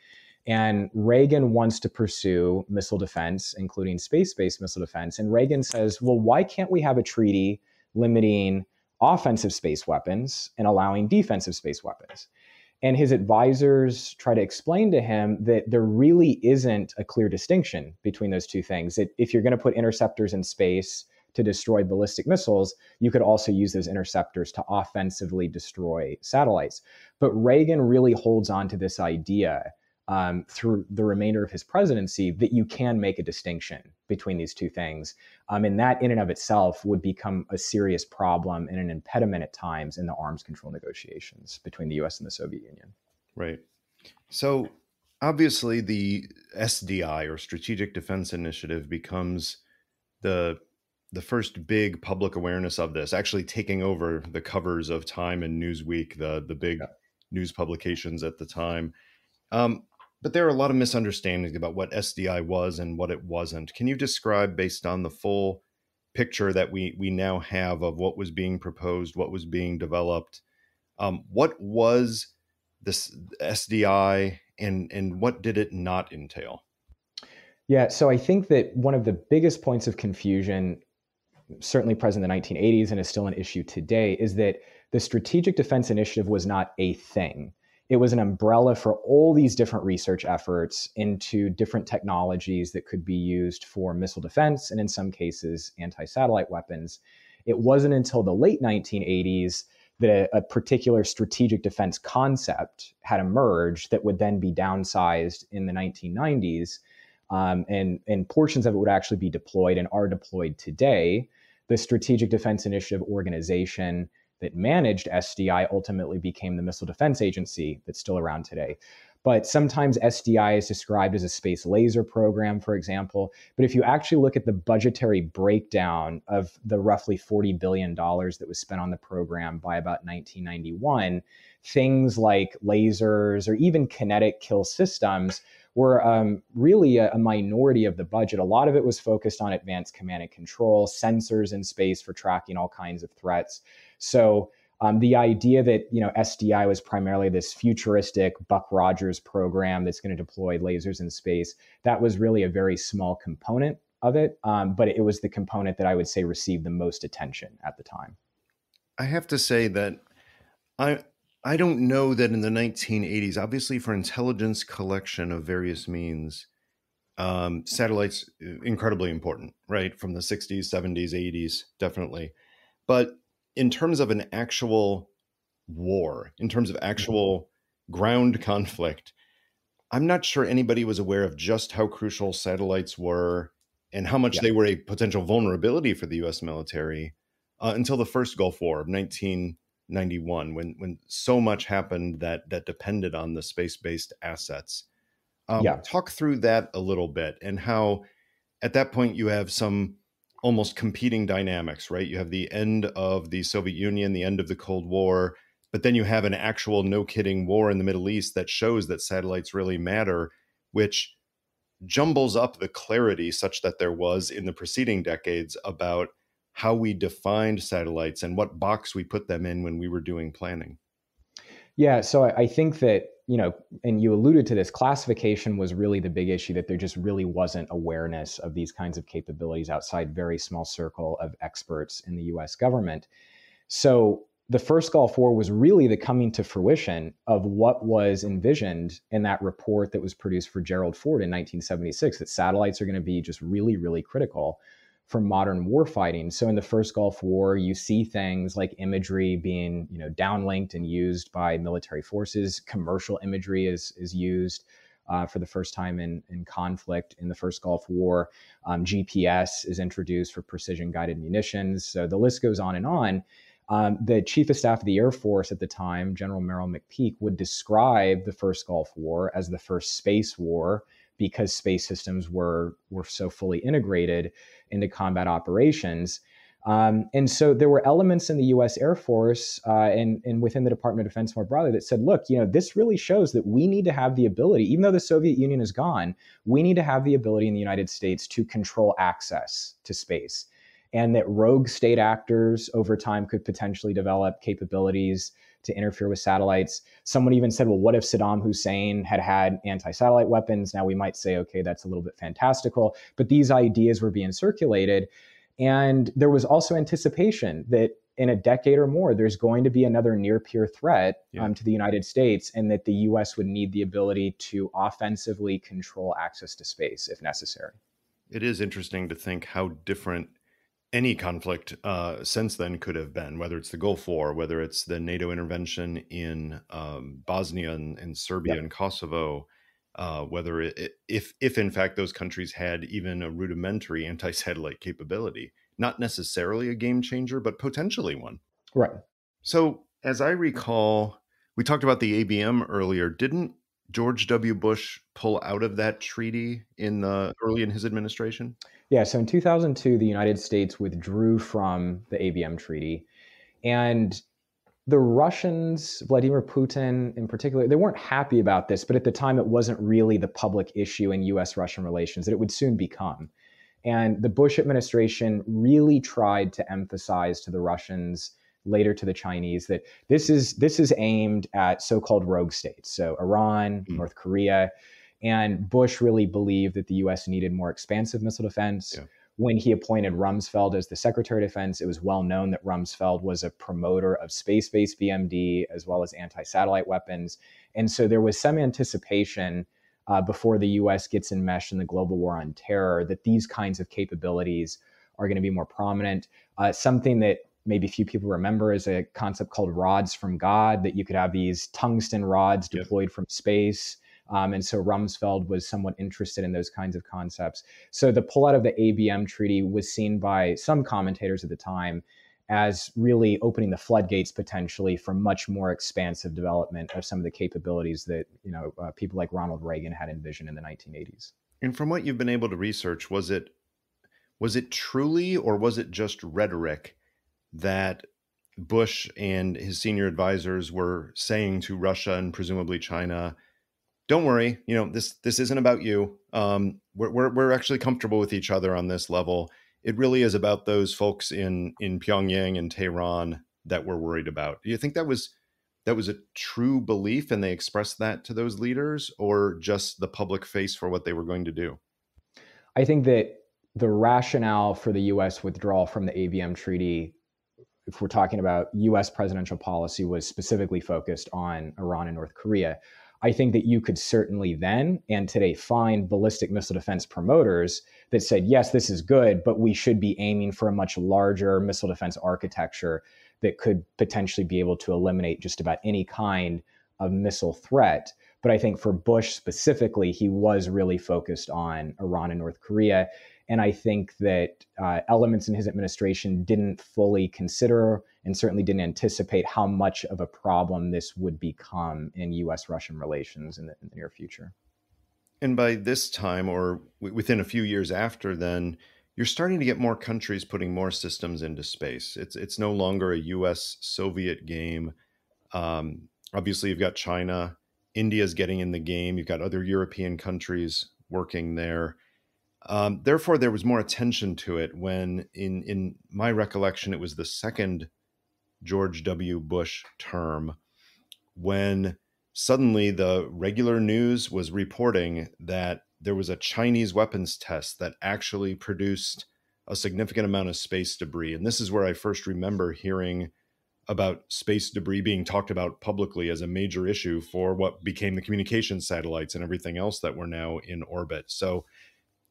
And Reagan wants to pursue missile defense, including space-based missile defense. And Reagan says, well, why can't we have a treaty limiting offensive space weapons and allowing defensive space weapons? And his advisors try to explain to him that there really isn't a clear distinction between those two things. That if you're going to put interceptors in space to destroy ballistic missiles, you could also use those interceptors to offensively destroy satellites. But Reagan really holds on to this idea through the remainder of his presidency that you can make a distinction between these two things. And that in and of itself would become a serious problem and an impediment at times in the arms control negotiations between the US and the Soviet Union. Right. So obviously the SDI, or Strategic Defense Initiative, becomes the first big public awareness of this, actually taking over the covers of Time and Newsweek, the big news publications at the time. But there are a lot of misunderstandings about what SDI was and what it wasn't. Can you describe, based on the full picture that we now have of what was being proposed, what was being developed, what was this SDI and what did it not entail? Yeah, so I think that one of the biggest points of confusion, certainly present in the 1980s and is still an issue today, is that the Strategic Defense Initiative was not a thing. It was an umbrella for all these different research efforts into different technologies that could be used for missile defense and in some cases anti-satellite weapons. It wasn't until the late 1980s that a particular strategic defense concept had emerged that would then be downsized in the 1990s. And portions of it would actually be deployed and are deployed today. The Strategic Defense Initiative organization that managed SDI ultimately became the Missile Defense Agency that's still around today. But sometimes SDI is described as a space laser program, for example. But if you actually look at the budgetary breakdown of the roughly $40 billion that was spent on the program by about 1991, things like lasers or even kinetic kill systems were really a minority of the budget. A lot of it was focused on advanced command and control, sensors in space for tracking all kinds of threats. So The idea that, SDI was primarily this futuristic Buck Rogers program that's going to deploy lasers in space, that was really a very small component of it. But it was the component that I would say received the most attention at the time. I have to say that I don't know that in the 1980s, obviously for intelligence collection of various means, satellites incredibly important, right? From the 60s, 70s, 80s, definitely. But in terms of an actual war, in terms of actual ground conflict, I'm not sure anybody was aware of just how crucial satellites were and how much they were a potential vulnerability for the US military until the first Gulf War of 1991, when so much happened that depended on the space-based assets. Talk through that a little bit and how at that point you have some almost competing dynamics, right? You have the end of the Soviet Union, the end of the Cold War, but then you have an actual no-kidding war in the Middle East that shows that satellites really matter, which jumbles up the clarity such that there was in the preceding decades about how we defined satellites and what box we put them in when we were doing planning. Yeah, so I think that, and you alluded to this, classification was really the big issue, that there just really wasn't awareness of these kinds of capabilities outside very small circle of experts in the US government. So the first Gulf War was really the coming to fruition of what was envisioned in that report that was produced for Gerald Ford in 1976, that satellites are going to be just really, really critical for modern warfighting. So in the first Gulf War, you see things like imagery being, downlinked and used by military forces. Commercial imagery is used for the first time in conflict in the first Gulf War. GPS is introduced for precision-guided munitions. So the list goes on and on. The Chief of Staff of the Air Force at the time, General Merrill McPeak, would describe the first Gulf War as the first space war because space systems were so fully integrated into combat operations. And so there were elements in the US Air Force and within the Department of Defense more broadly that said, look, this really shows that we need to have the ability, even though the Soviet Union is gone, we need to have the ability in the United States to control access to space. And that rogue state actors over time could potentially develop capabilities to interfere with satellites. Someone even said, well, what if Saddam Hussein had anti-satellite weapons? Now we might say, okay, that's a little bit fantastical, but these ideas were being circulated. And there was also anticipation that in a decade or more, there's going to be another near-peer threat to the United States, and that the US would need the ability to offensively control access to space if necessary. It is interesting to think how different any conflict since then could have been, whether it's the Gulf War, whether it's the NATO intervention in Bosnia and Serbia and Kosovo, whether if in fact those countries had even a rudimentary anti-satellite capability, not necessarily a game changer, but potentially one. Right. So as I recall, we talked about the ABM earlier. Didn't George W. Bush pull out of that treaty early in his administration? Yeah, so in 2002, the United States withdrew from the ABM treaty. And the Russians, Vladimir Putin in particular, they weren't happy about this, but at the time it wasn't really the public issue in US-Russian relations that it would soon become. And the Bush administration really tried to emphasize to the Russians, later to the Chinese, that this is aimed at so-called rogue states. So Iran, North Korea. And Bush really believed that the US needed more expansive missile defense. Yeah. When he appointed Rumsfeld as the Secretary of Defense, it was well known that Rumsfeld was a promoter of space-based BMD as well as anti-satellite weapons. And so there was some anticipation before the US gets enmeshed in the global war on terror that these kinds of capabilities are going to be more prominent. Something that maybe few people remember is a concept called rods from God, that you could have these tungsten rods deployed from space. And so Rumsfeld was somewhat interested in those kinds of concepts. So the pullout of the ABM treaty was seen by some commentators at the time as really opening the floodgates potentially for much more expansive development of some of the capabilities that people like Ronald Reagan had envisioned in the 1980s. And from what you've been able to research, was it truly, or was it just rhetoric that Bush and his senior advisors were saying to Russia and presumably China, don't worry, this isn't about you. We're actually comfortable with each other on this level. It really is about those folks in Pyongyang and Tehran that we're worried about. Do you think that was a true belief and they expressed that to those leaders, or just the public face for what they were going to do? I think that the rationale for the U.S. withdrawal from the ABM treaty, if we're talking about U.S. presidential policy, was specifically focused on Iran and North Korea. I think that you could certainly then and today find ballistic missile defense promoters that said, yes, this is good, but we should be aiming for a much larger missile defense architecture that could potentially be able to eliminate just about any kind of missile threat. But I think for Bush specifically, he was really focused on Iran and North Korea. And I think that elements in his administration didn't fully consider and certainly didn't anticipate how much of a problem this would become in U.S.-Russian relations in the near future. And by this time, or within a few years after then, you're starting to get more countries putting more systems into space. It's no longer a U.S.-Soviet game. Obviously, you've got China. India's getting in the game. You've got other European countries working there. Therefore, there was more attention to it when, in my recollection, it was the second George W. Bush term, when suddenly the regular news was reporting that there was a Chinese weapons test that actually produced a significant amount of space debris. And this is where I first remember hearing about space debris being talked about publicly as a major issue for what became the communication satellites and everything else that were now in orbit. So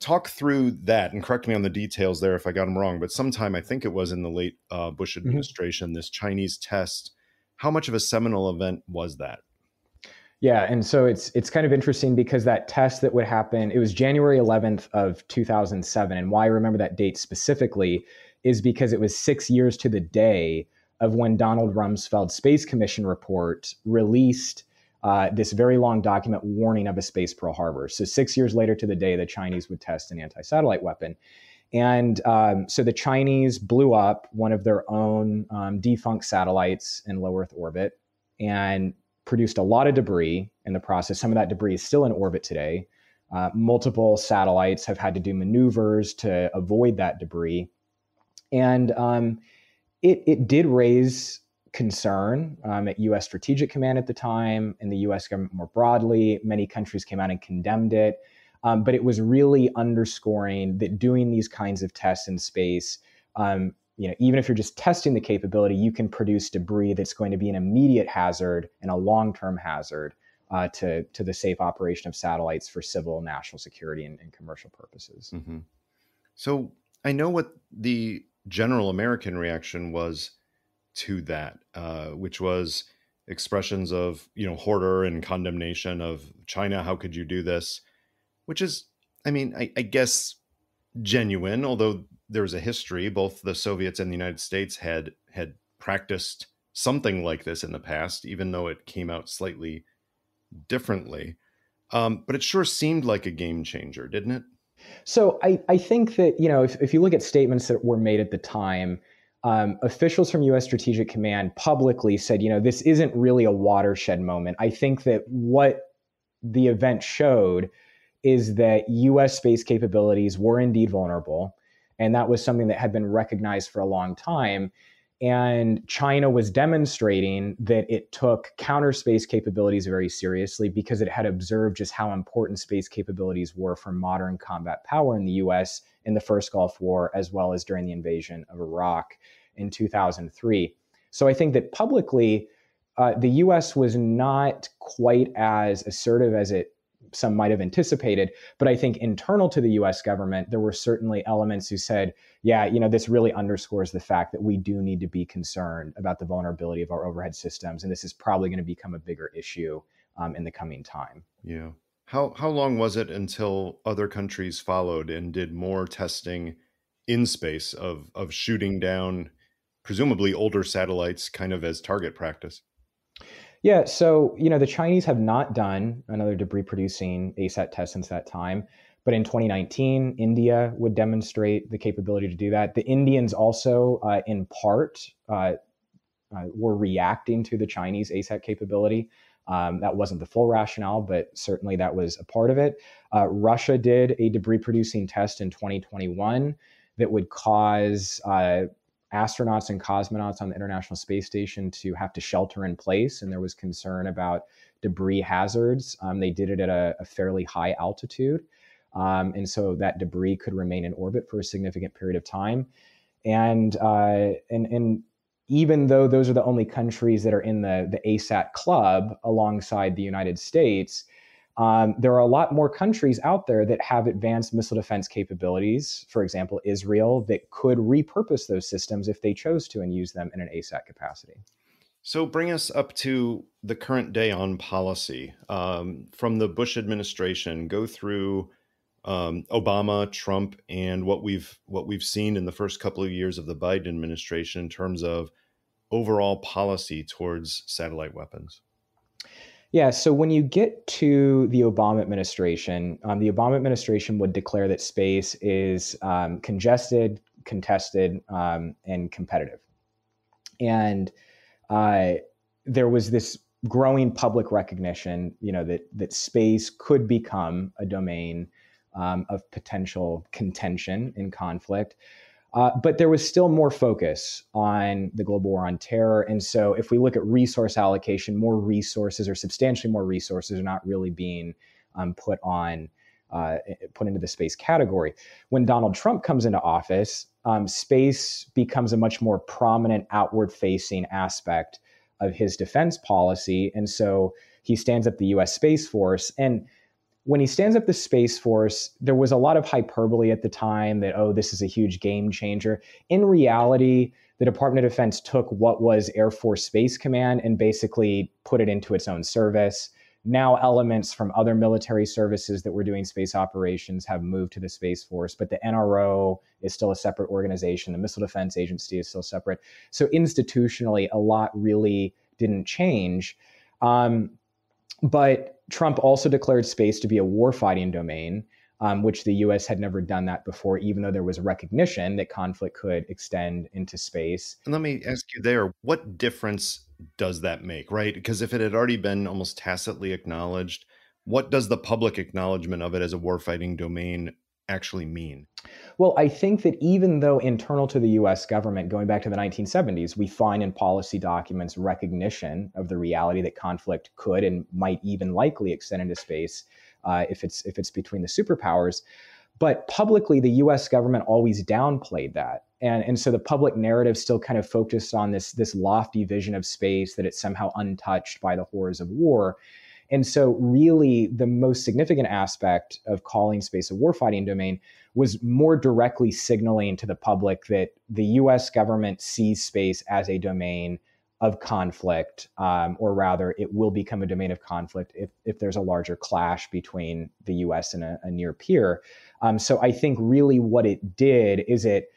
talk through that and correct me on the details there if I got them wrong, but sometime I think it was in the late Bush administration, this Chinese test. How much of a seminal event was that? Yeah, and so it's kind of interesting because that test that would happen, it was January 11th of 2007. And why I remember that date specifically is because it was 6 years to the day of when Donald Rumsfeld's Space Commission report released this very long document warning of a space Pearl Harbor. So 6 years later to the day, the Chinese would test an anti-satellite weapon. And so the Chinese blew up one of their own defunct satellites in low Earth orbit and produced a lot of debris in the process. Some of that debris is still in orbit today. Multiple satellites have had to do maneuvers to avoid that debris. And it did raise concern at U.S. Strategic Command at the time, and the U.S. government more broadly. Many countries came out and condemned it. But it was really underscoring that doing these kinds of tests in space, even if you're just testing the capability, you can produce debris that's going to be an immediate hazard and a long-term hazard to the safe operation of satellites for civil, national security, and commercial purposes. Mm-hmm. So I know what the general American reaction was to that, which was expressions of, horror and condemnation of China. How could you do this? Which is, I guess, genuine, although there's a history. Both the Soviets and the United States had practiced something like this in the past, even though it came out slightly differently. But it sure seemed like a game changer, didn't it? So I think that, if you look at statements that were made at the time, officials from U.S. Strategic Command publicly said, this isn't really a watershed moment. I think that what the event showed is that U.S. space capabilities were indeed vulnerable. And that was something that had been recognized for a long time. And China was demonstrating that it took counter space capabilities very seriously because it had observed just how important space capabilities were for modern combat power in the U.S. in the first Gulf War, as well as during the invasion of Iraq in 2003. So I think that publicly, the U.S. was not quite as assertive as some might have anticipated. But I think internal to the U.S. government, there were certainly elements who said, this really underscores the fact that we do need to be concerned about the vulnerability of our overhead systems. And this is probably going to become a bigger issue in the coming time. Yeah. How long was it until other countries followed and did more testing in space of shooting down presumably older satellites kind of as target practice? Yeah, so, the Chinese have not done another debris-producing ASAT test since that time. But in 2019, India would demonstrate the capability to do that. The Indians also, in part, were reacting to the Chinese ASAT capability. That wasn't the full rationale, but certainly that was a part of it. Russia did a debris-producing test in 2021 that would cause astronauts and cosmonauts on the International Space Station to have to shelter in place, and there was concern about debris hazards. They did it at a fairly high altitude, and so that debris could remain in orbit for a significant period of time. And even though those are the only countries that are in the ASAT club alongside the United States, there are a lot more countries out there that have advanced missile defense capabilities, for example, Israel, that could repurpose those systems if they chose to and use them in an ASAT capacity. So bring us up to the current day on policy. From the Bush administration, go through Obama, Trump, and what we've seen in the first couple of years of the Biden administration in terms of overall policy towards satellite weapons. Yeah, so when you get to the Obama administration would declare that space is congested, contested, and competitive. And there was this growing public recognition, that space could become a domain of potential contention and conflict. But there was still more focus on the global war on terror. And so if we look at resource allocation, more resources or substantially more resources are not really being put into the space category. When Donald Trump comes into office, space becomes a much more prominent outward-facing aspect of his defense policy. And so he stands up the U.S. Space Force. And when he stands up the Space Force, there was a lot of hyperbole at the time that, this is a huge game changer. In reality, the Department of Defense took what was Air Force Space Command and basically put it into its own service. Now elements from other military services that were doing space operations have moved to the Space Force, but the NRO is still a separate organization. The Missile Defense Agency is still separate. So institutionally, a lot really didn't change. But Trump also declared space to be a warfighting domain, which the U.S. had never done that before, even though there was recognition that conflict could extend into space. And let me ask you there, what difference does that make, right? Because if it had already been almost tacitly acknowledged, what does the public acknowledgement of it as a warfighting domain actually mean? Well, I think that even though internal to the U.S. government, going back to the 1970s, we find in policy documents recognition of the reality that conflict could and might even likely extend into space if it's between the superpowers. But publicly, the U.S. government always downplayed that. And so the public narrative still kind of focused on this lofty vision of space, that it's somehow untouched by the horrors of war. And so really the most significant aspect of calling space a warfighting domain was more directly signaling to the public that the US government sees space as a domain of conflict, or rather it will become a domain of conflict if there's a larger clash between the US and a near peer. So I think really what it did is it,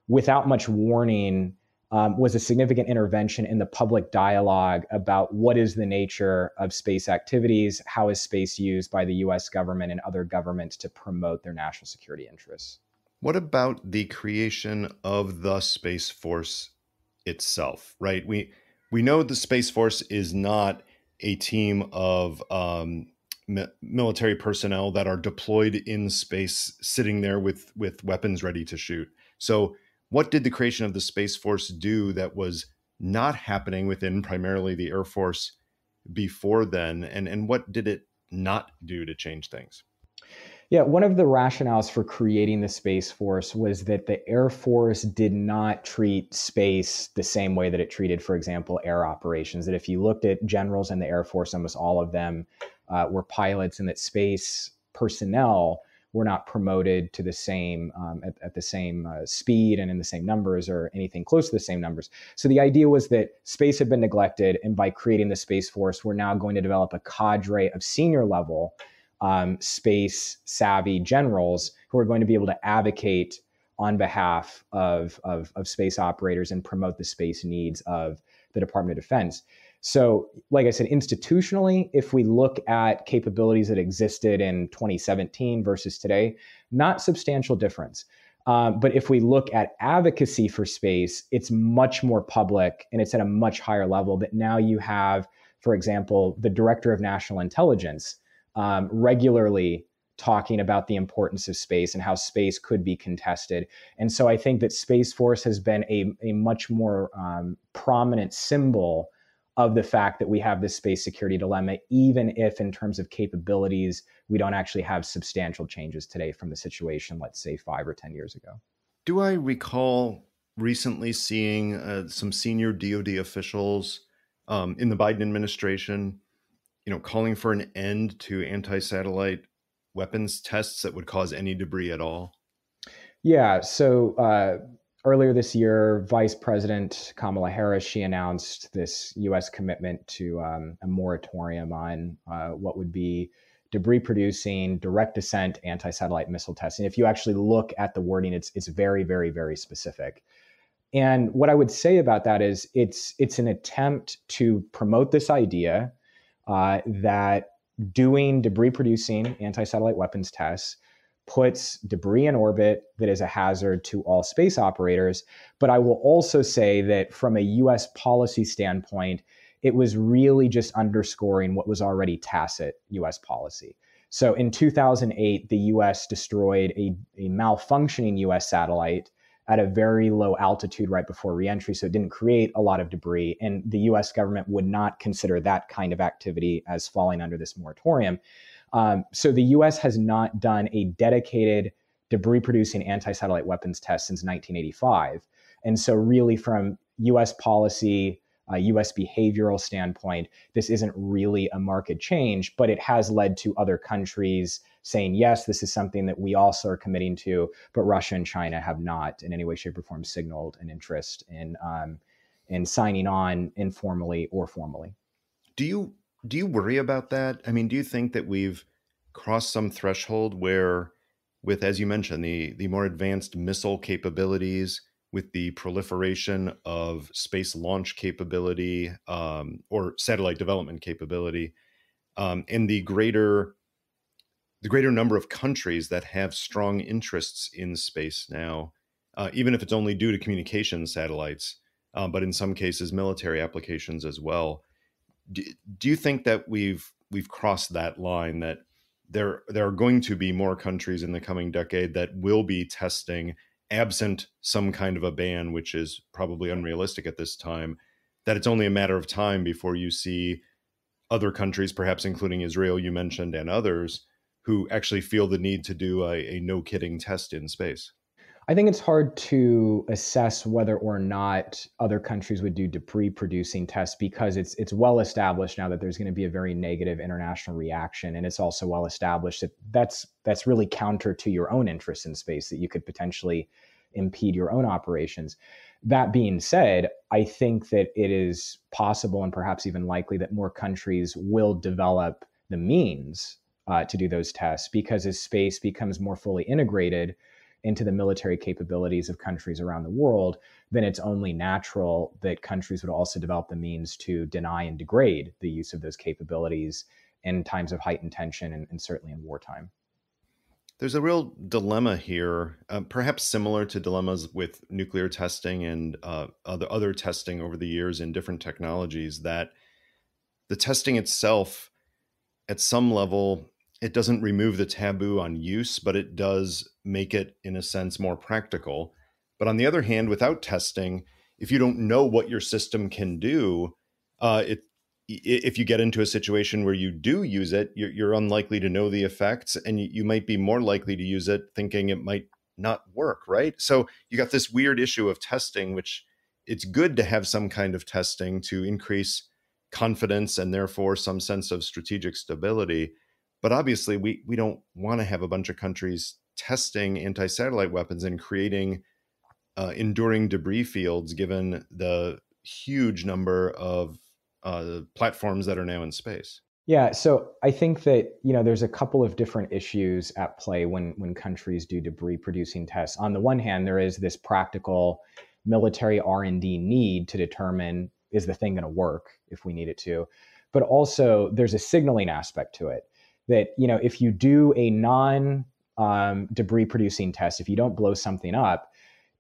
without much warning, was a significant intervention in the public dialogue about what is the nature of space activities, how is space used by the US government and other governments to promote their national security interests. What about the creation of the Space Force itself, right? We know the Space Force is not a team of military personnel that are deployed in space, sitting there with weapons ready to shoot. So what did the creation of the Space Force do that was not happening within primarily the Air Force before then? And what did it not do to change things? Yeah, one of the rationales for creating the Space Force was that the Air Force did not treat space the same way that it treated, for example, air operations. That if you looked at generals in the Air Force, almost all of them were pilots, and that space personnel were not promoted to the same at the same speed and in the same numbers or anything close to the same numbers. So the idea was that space had been neglected, and by creating the Space Force, we're now going to develop a cadre of senior level space savvy generals who are going to be able to advocate on behalf of space operators and promote the space needs of the Department of Defense. So, like I said, institutionally, if we look at capabilities that existed in 2017 versus today, not substantial difference. But if we look at advocacy for space, it's much more public and it's at a much higher level. That now you have, for example, the Director of National Intelligence regularly talking about the importance of space and how space could be contested. And so I think that Space Force has been a much more prominent symbol of the fact that we have this space security dilemma, even if in terms of capabilities, we don't actually have substantial changes today from the situation, let's say 5 or 10 years ago. Do I recall recently seeing some senior DoD officials in the Biden administration, calling for an end to anti-satellite weapons tests that would cause any debris at all? Yeah. So earlier this year, Vice President Kamala Harris, she announced this U.S. commitment to a moratorium on what would be debris-producing, direct descent anti-satellite missile testing. If you actually look at the wording, it's very, very, very specific. And what I would say about that is it's an attempt to promote this idea that doing debris-producing anti-satellite weapons tests puts debris in orbit that is a hazard to all space operators. But I will also say that from a US policy standpoint, it was really just underscoring what was already tacit US policy. So in 2008, the US destroyed a malfunctioning US satellite at a very low altitude right before reentry, so it didn't create a lot of debris. And the US government would not consider that kind of activity as falling under this moratorium. So the US has not done a dedicated debris-producing anti-satellite weapons test since 1985. And so really from US policy, US behavioral standpoint, this isn't really a market change, but it has led to other countries saying, yes, this is something that we also are committing to, but Russia and China have not in any way, shape, or form signaled an interest in signing on informally or formally. Do you worry about that? I mean, do you think that we've crossed some threshold where, with, as you mentioned, the more advanced missile capabilities, with the proliferation of space launch capability or satellite development capability, and the greater number of countries that have strong interests in space now, even if it's only due to communication satellites, but in some cases military applications as well. Do you think that we've crossed that line, that there are going to be more countries in the coming decade that will be testing, absent some kind of a ban, which is probably unrealistic at this time, that it's only a matter of time before you see other countries, perhaps including Israel, you mentioned, and others, who actually feel the need to do a no-kidding test in space? I think it's hard to assess whether or not other countries would do debris-producing tests, because it's well established now that there's going to be a very negative international reaction, and it's also well established that that's really counter to your own interests in space, that you could potentially impede your own operations. That being said, I think that it is possible and perhaps even likely that more countries will develop the means to do those tests, because as space becomes more fully integrated into the military capabilities of countries around the world, then it's only natural that countries would also develop the means to deny and degrade the use of those capabilities in times of heightened tension and certainly in wartime. There's a real dilemma here, perhaps similar to dilemmas with nuclear testing and other testing over the years in different technologies, that the testing itself, at some level, it doesn't remove the taboo on use, but it does make it, in a sense, more practical. But on the other hand, without testing, if you don't know what your system can do, if you get into a situation where you do use it, you're unlikely to know the effects, and you might be more likely to use it thinking it might not work, right? So you got this weird issue of testing, which it's good to have some kind of testing to increase confidence and therefore some sense of strategic stability. But obviously, we don't want to have a bunch of countries testing anti-satellite weapons and creating enduring debris fields, given the huge number of platforms that are now in space. Yeah, so I think that there's a couple of different issues at play when countries do debris-producing tests. On the one hand, there is this practical military R&D need to determine, is the thing going to work if we need it to? But also, there's a signaling aspect to it. That, if you do a non-debris producing test, if you don't blow something up,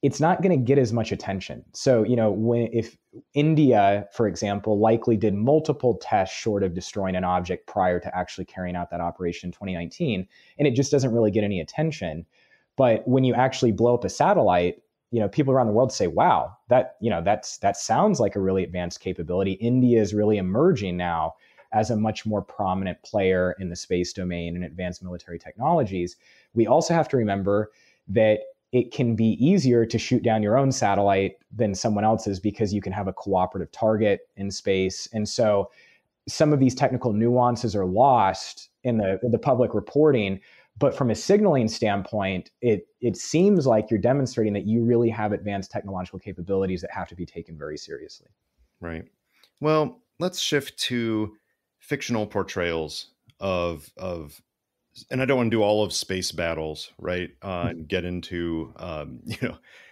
it's not going to get as much attention. So, if India, for example, likely did multiple tests short of destroying an object prior to actually carrying out that operation in 2019, and it just doesn't really get any attention. But when you actually blow up a satellite, people around the world say, wow, that sounds like a really advanced capability. India is really emerging now as a much more prominent player in the space domain and advanced military technologies. We also have to remember that it can be easier to shoot down your own satellite than someone else's because you can have a cooperative target in space. And so some of these technical nuances are lost in the public reporting. But from a signaling standpoint, it seems like you're demonstrating that you really have advanced technological capabilities that have to be taken very seriously. Right. Well, let's shift to fictional portrayals of and I don't want to do all of space battles, right? And get into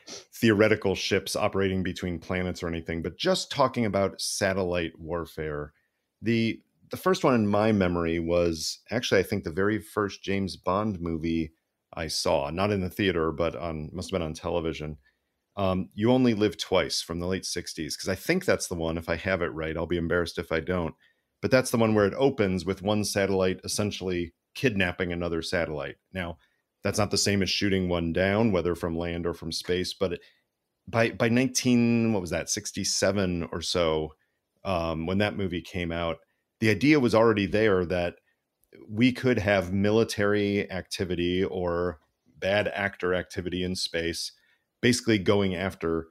theoretical ships operating between planets or anything, but just talking about satellite warfare. The first one in my memory was actually, I think, the very first James Bond movie I saw, not in the theater, but must have been on television. You Only Live Twice from the late 60s, because I think that's the one. If I have it right, I'll be embarrassed if I don't. But that's the one where it opens with one satellite essentially kidnapping another satellite. Now, that's not the same as shooting one down, whether from land or from space. But by 67 or so, when that movie came out, the idea was already there that we could have military activity or bad actor activity in space, basically going after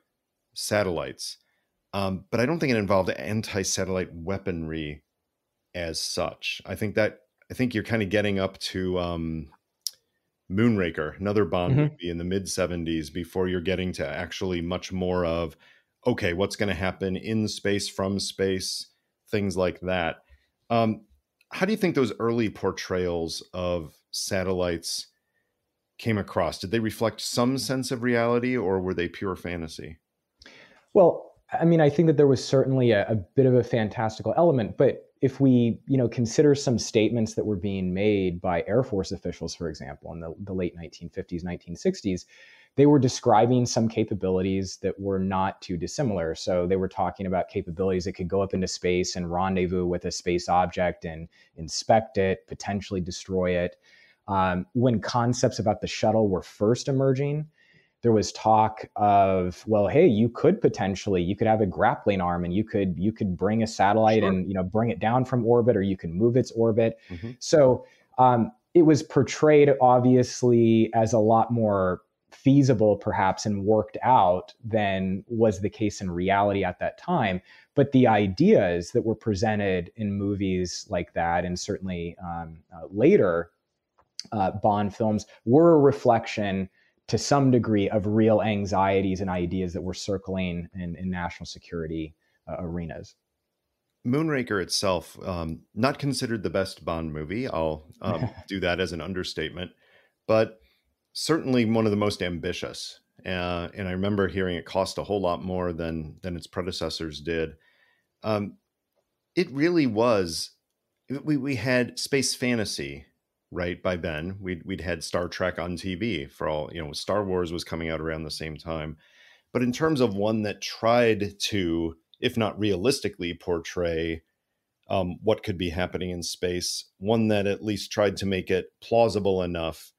satellites. But I don't think it involved anti-satellite weaponry as such. I think you're kind of getting up to Moonraker, another Bond movie in the mid 70s, before you're getting to actually much more of, okay, what's going to happen in space, from space, things like that. How do you think those early portrayals of satellites came across? Did they reflect some sense of reality, or were they pure fantasy? Well, I mean, I think that there was certainly a bit of a fantastical element, but if we, consider some statements that were being made by Air Force officials, for example, in the late 1950s, 1960s, they were describing some capabilities that were not too dissimilar. So they were talking about capabilities that could go up into space and rendezvous with a space object and inspect it, potentially destroy it. When concepts about the shuttle were first emerging, there was talk of, well, hey, you could have a grappling arm and you could bring a satellite and bring it down from orbit, or you can move its orbit. So it was portrayed obviously as a lot more feasible perhaps and worked out than was the case in reality at that time. But the ideas that were presented in movies like that, and certainly later Bond films, were a reflection to some degree of real anxieties and ideas that were circling in national security arenas. Moonraker itself, not considered the best Bond movie. I'll do that as an understatement, but certainly one of the most ambitious. And I remember hearing it cost a whole lot more than its predecessors did. It really was. We had space fantasy. Right, by then, we'd had Star Trek on TV for all, Star Wars was coming out around the same time. But in terms of one that tried to, if not realistically, portray what could be happening in space, one that at least tried to make it plausible enough.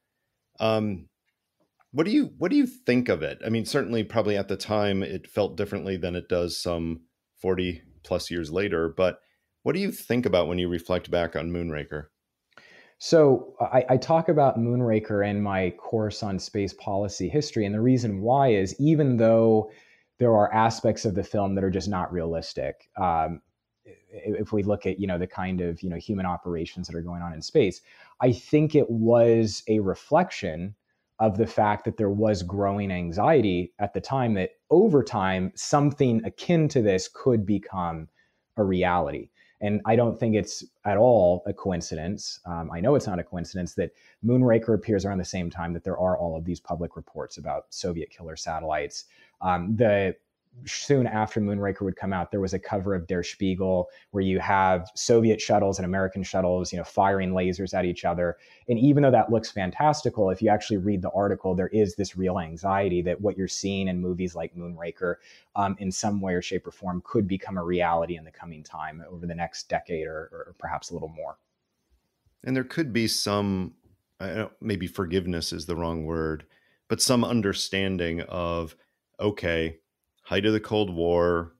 What do you think of it? I mean, certainly probably at the time it felt differently than it does some 40 plus years later. But what do you think about when you reflect back on Moonraker? So I talk about Moonraker in my course on space policy history. And the reason why is, even though there are aspects of the film that are just not realistic, if we look at, the kind of, human operations that are going on in space, I think it was a reflection of the fact that there was growing anxiety at the time that over time, something akin to this could become a reality. And I don't think it's at all a coincidence. I know it's not a coincidence that Moonraker appears around the same time that there are all of these public reports about Soviet killer satellites. The soon after Moonraker would come out, there was a cover of Der Spiegel where you have Soviet shuttles and American shuttles, firing lasers at each other. And even though that looks fantastical, if you actually read the article, there is this real anxiety that what you're seeing in movies like Moonraker, in some way or shape or form, could become a reality in the coming time over the next decade or perhaps a little more. And there could be some, maybe forgiveness is the wrong word, but some understanding of, okay, height of the Cold War,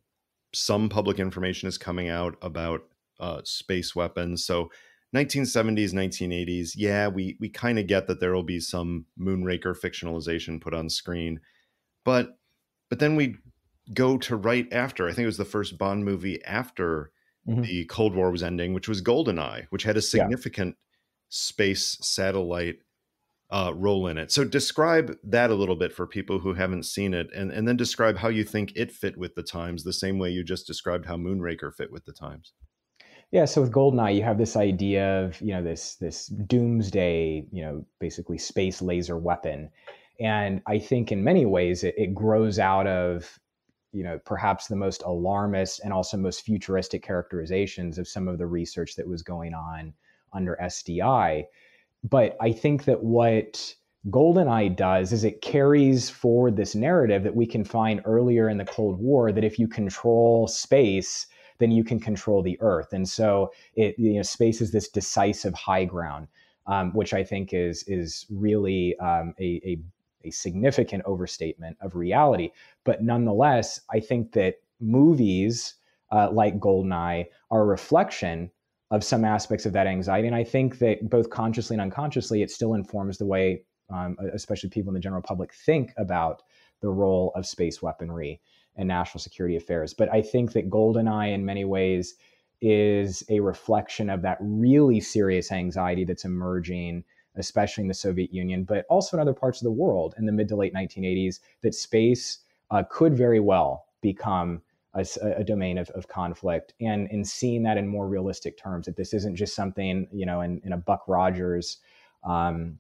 some public information is coming out about space weapons. So 1970s, 1980s, yeah, we kind of get that there will be some Moonraker fictionalization put on screen. But then we go to right after, I think it was the first Bond movie after the Cold War was ending, which was GoldenEye, which had a significant space satellite role in it. So describe that a little bit for people who haven't seen it, and then describe how you think it fit with the times, the same way you just described how Moonraker fit with the times. Yeah, so with GoldenEye, you have this idea of this doomsday, basically space laser weapon, and I think in many ways it grows out of perhaps the most alarmist and also most futuristic characterizations of some of the research that was going on under SDI. But I think that what GoldenEye does is it carries forward this narrative that we can find earlier in the Cold War, that if you control space, then you can control the Earth. And so space is this decisive high ground, which I think is really a significant overstatement of reality. But nonetheless, I think that movies like GoldenEye are a reflection of some aspects of that anxiety. And I think that both consciously and unconsciously, it still informs the way, especially people in the general public, think about the role of space weaponry and national security affairs. But I think that GoldenEye in many ways is a reflection of that really serious anxiety that's emerging, especially in the Soviet Union, but also in other parts of the world in the mid to late 1980s, that space could very well become a domain of conflict, and in seeing that in more realistic terms, that this isn't just something, in a Buck Rogers kind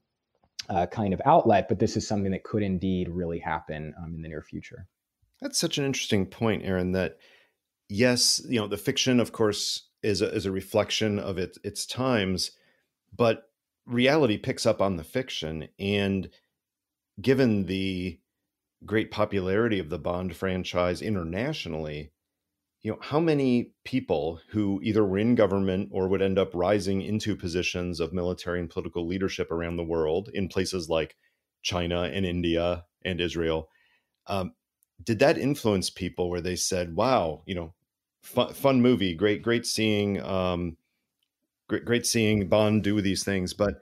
of outlet, but this is something that could indeed really happen in the near future. That's such an interesting point, Aaron, that yes, the fiction, of course, is a reflection of its times, but reality picks up on the fiction. And given the great popularity of the Bond franchise internationally, how many people who either were in government or would end up rising into positions of military and political leadership around the world in places like China and India and Israel, did that influence people where they said, wow, fun movie, great seeing, great seeing Bond do these things, but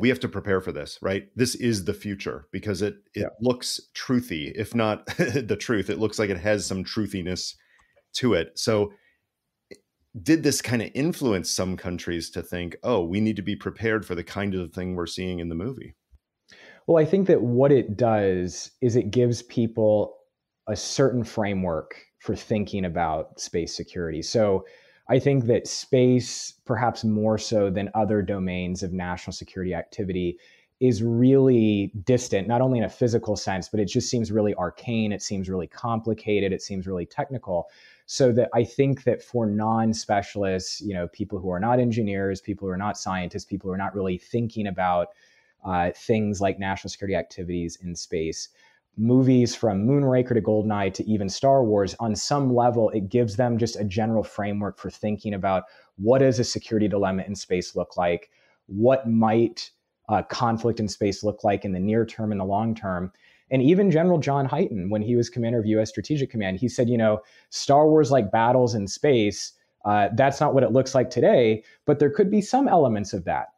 we have to prepare for this, right? This is the future, because it looks truthy, if not the truth. It looks like it has some truthiness to it. So did this kind of influence some countries to think, we need to be prepared for the kind of thing we're seeing in the movie? Well, I think that what it does is it gives people a certain framework for thinking about space security. So I think that space, perhaps more so than other domains of national security activity, is really distant, not only in a physical sense, but it just seems really arcane. It seems really complicated. It seems really technical. So that I think that for non-specialists, people who are not engineers, people who are not scientists, people who are not really thinking about things like national security activities in space, movies from Moonraker to GoldenEye to even Star Wars, on some level, it gives them just a general framework for thinking about what does a security dilemma in space look like, what might conflict in space look like in the near term and the long term. And even General John Hyten, when he was commander of U.S. Strategic Command, he said, Star Wars-like battles in space, that's not what it looks like today, but there could be some elements of that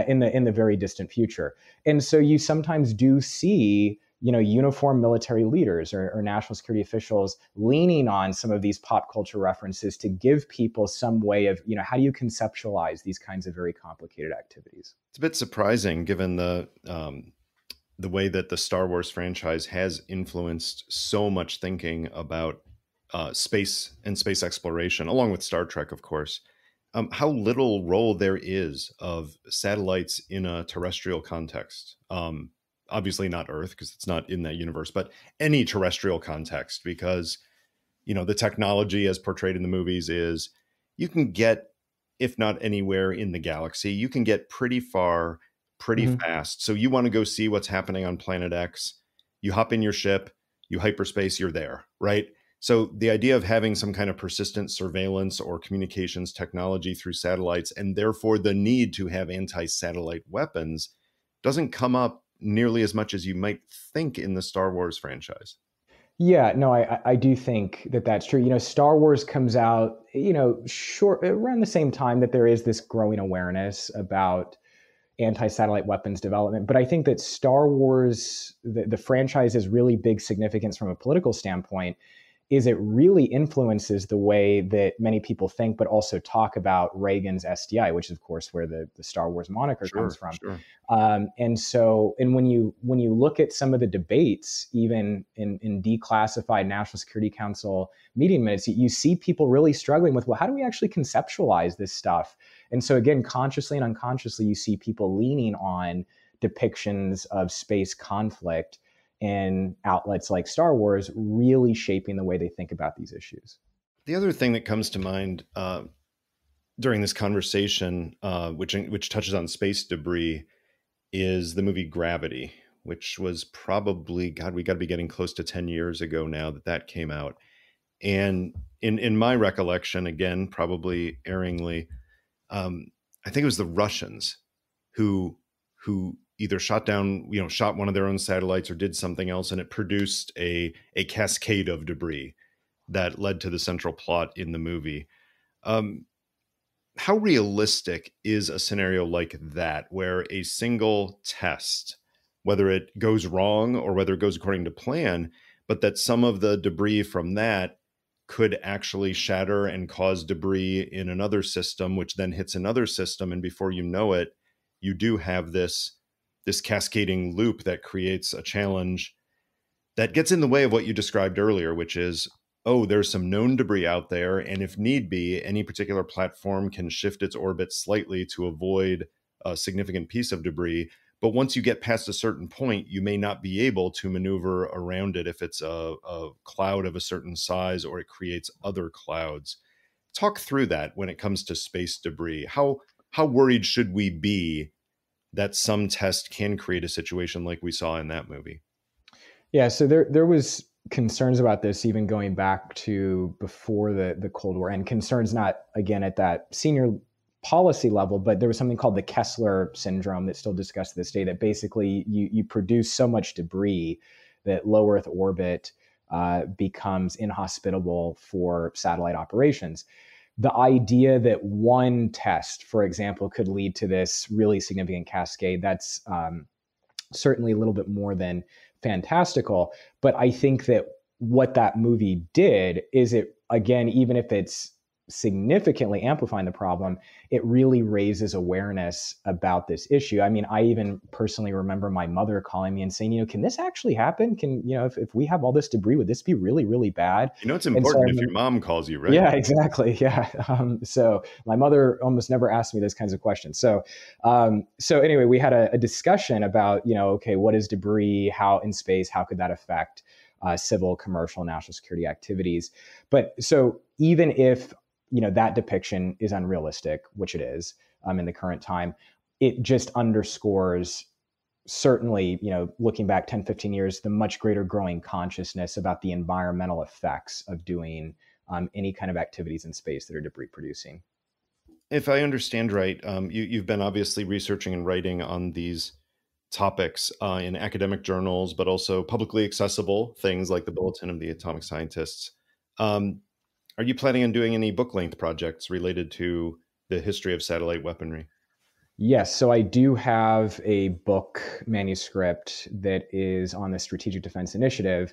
in the very distant future. And so you sometimes do see uniformed military leaders or national security officials leaning on some of these pop culture references to give people some way of, how do you conceptualize these kinds of very complicated activities? It's a bit surprising given the way that the Star Wars franchise has influenced so much thinking about space and space exploration, along with Star Trek, of course. How little role there is of satellites in a terrestrial context. obviously not Earth because it's not in that universe, but any terrestrial context, because, the technology as portrayed in the movies is you can get, if not anywhere in the galaxy, you can get pretty far, pretty fast. So you want to go see what's happening on planet X, you hop in your ship, you hyperspace, you're there, right? So the idea of having some kind of persistent surveillance or communications technology through satellites, and therefore the need to have anti-satellite weapons, doesn't come up nearly as much as you might think in the Star Wars franchise. Yeah, no, I do think that that's true. Star Wars comes out, short around the same time that there is this growing awareness about anti-satellite weapons development. But I think that Star Wars, the franchise, has really big significance from a political standpoint, is it really influences the way that many people think, but also talk about Reagan's SDI, which is, of course, where the Star Wars moniker comes from. Sure. And when you look at some of the debates, even in declassified National Security Council meeting minutes, you see people really struggling with, well, how do we actually conceptualize this stuff? And so again, consciously and unconsciously, you see people leaning on depictions of space conflict and outlets like Star Wars really shaping the way they think about these issues. The other thing that comes to mind during this conversation, which touches on space debris, is the movie Gravity, which was probably, God, we got to be getting close to 10 years ago now that came out. And in my recollection, again, probably erringly, I think it was the Russians who either shot one of their own satellites or did something else, and it produced a cascade of debris that led to the central plot in the movie. How realistic is a scenario like that, where a single test, whether it goes wrong or whether it goes according to plan, but that some of the debris from that could actually shatter and cause debris in another system, which then hits another system, and before you know it, you do have this cascading loop that creates a challenge that gets in the way of what you described earlier, which is, oh, there's some known debris out there, and if need be, any particular platform can shift its orbit slightly to avoid a significant piece of debris. But once you get past a certain point, you may not be able to maneuver around it if it's a cloud of a certain size or it creates other clouds. Talk through that when it comes to space debris. How worried should we be that some test can create a situation like we saw in that movie? Yeah, so there was concerns about this even going back to before the Cold War, and concerns not, again, at that senior policy level, but there was something called the Kessler Syndrome that's still discussed to this day, that basically you produce so much debris that low Earth orbit becomes inhospitable for satellite operations. The idea that one test, for example, could lead to this really significant cascade, that's certainly a little bit more than fantastical. But I think that what that movie did is, it, again, even if it's significantly amplifying the problem, it really raises awareness about this issue. I mean, I even personally remember my mother calling me and saying, can this actually happen? Can, if we have all this debris, would this be really, really bad? It's important if your mom calls you, right? Yeah, exactly. Yeah. So my mother almost never asked me those kinds of questions. So anyway, we had a discussion about, okay, what is debris? How in space, how could that affect civil, commercial, national security activities? But so even if that depiction is unrealistic, which it is in the current time, it just underscores, certainly, looking back 10, 15 years, the much greater growing consciousness about the environmental effects of doing any kind of activities in space that are debris producing. If I understand right, you've been obviously researching and writing on these topics in academic journals, but also publicly accessible things like the Bulletin of the Atomic Scientists. Are you planning on doing any book-length projects related to the history of satellite weaponry? Yes, so I do have a book manuscript that is on the Strategic Defense Initiative.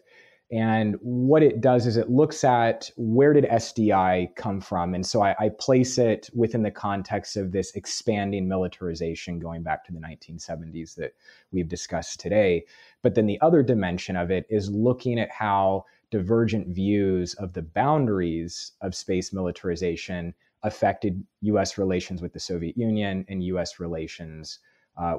And what it does is it looks at, where did SDI come from? And so I place it within the context of this expanding militarization going back to the 1970s that we've discussed today. But then the other dimension of it is looking at how divergent views of the boundaries of space militarization affected U.S. relations with the Soviet Union and U.S. relations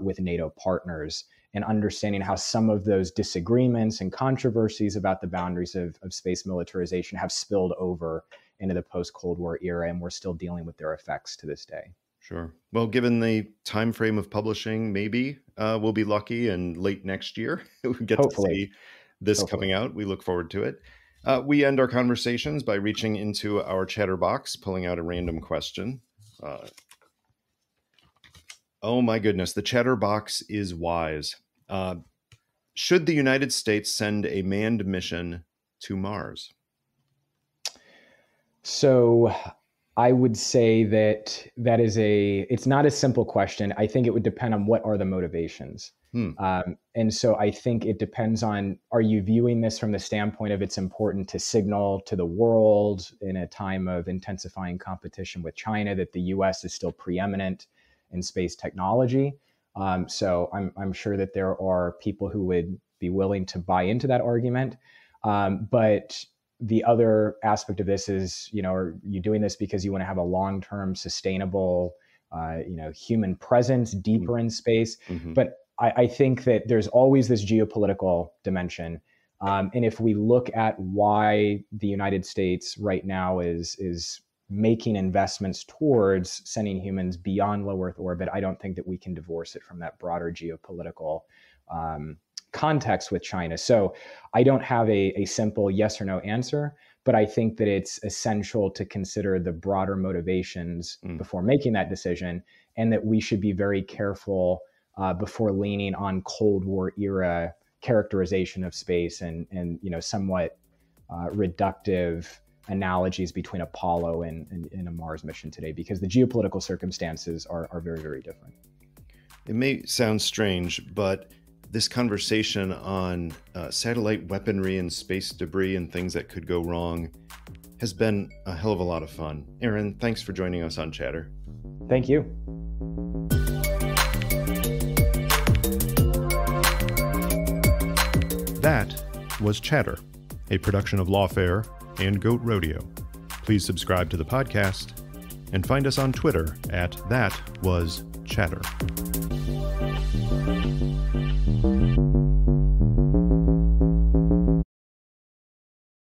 with NATO partners. and understanding how some of those disagreements and controversies about the boundaries of space militarization have spilled over into the post-Cold War era, and we're still dealing with their effects to this day. Sure. Well, given the time frame of publishing, maybe we'll be lucky and late next year we get Hopefully. to see this coming out. We look forward to it. We end our conversations by reaching into our chatter box, pulling out a random question. Oh my goodness, the chatter box is wise. Should the United States send a manned mission to Mars? So I would say that it's not a simple question. I think it would depend on what are the motivations. And so I think it depends on, are you viewing this from the standpoint of it's important to signal to the world in a time of intensifying competition with China that the US is still preeminent in space technology? So I'm sure that there are people who would be willing to buy into that argument. But the other aspect of this is, are you doing this because you want to have a long-term sustainable, human presence deeper in space? But I think that there's always this geopolitical dimension. And if we look at why the United States right now is making investments towards sending humans beyond low Earth orbit, I don't think that we can divorce it from that broader geopolitical context with China. So I don't have a simple yes or no answer, but I think that it's essential to consider the broader motivations before making that decision, and that we should be very careful before leaning on Cold War era characterization of space and somewhat reductive analogies between Apollo and a Mars mission today, because the geopolitical circumstances are very, very different. It may sound strange, but this conversation on satellite weaponry and space debris and things that could go wrong has been a hell of a lot of fun. Aaron, thanks for joining us on Chatter. Thank you. That was Chatter, a production of Lawfare and Goat Rodeo. Please subscribe to the podcast and find us on Twitter at ThatWasChatter.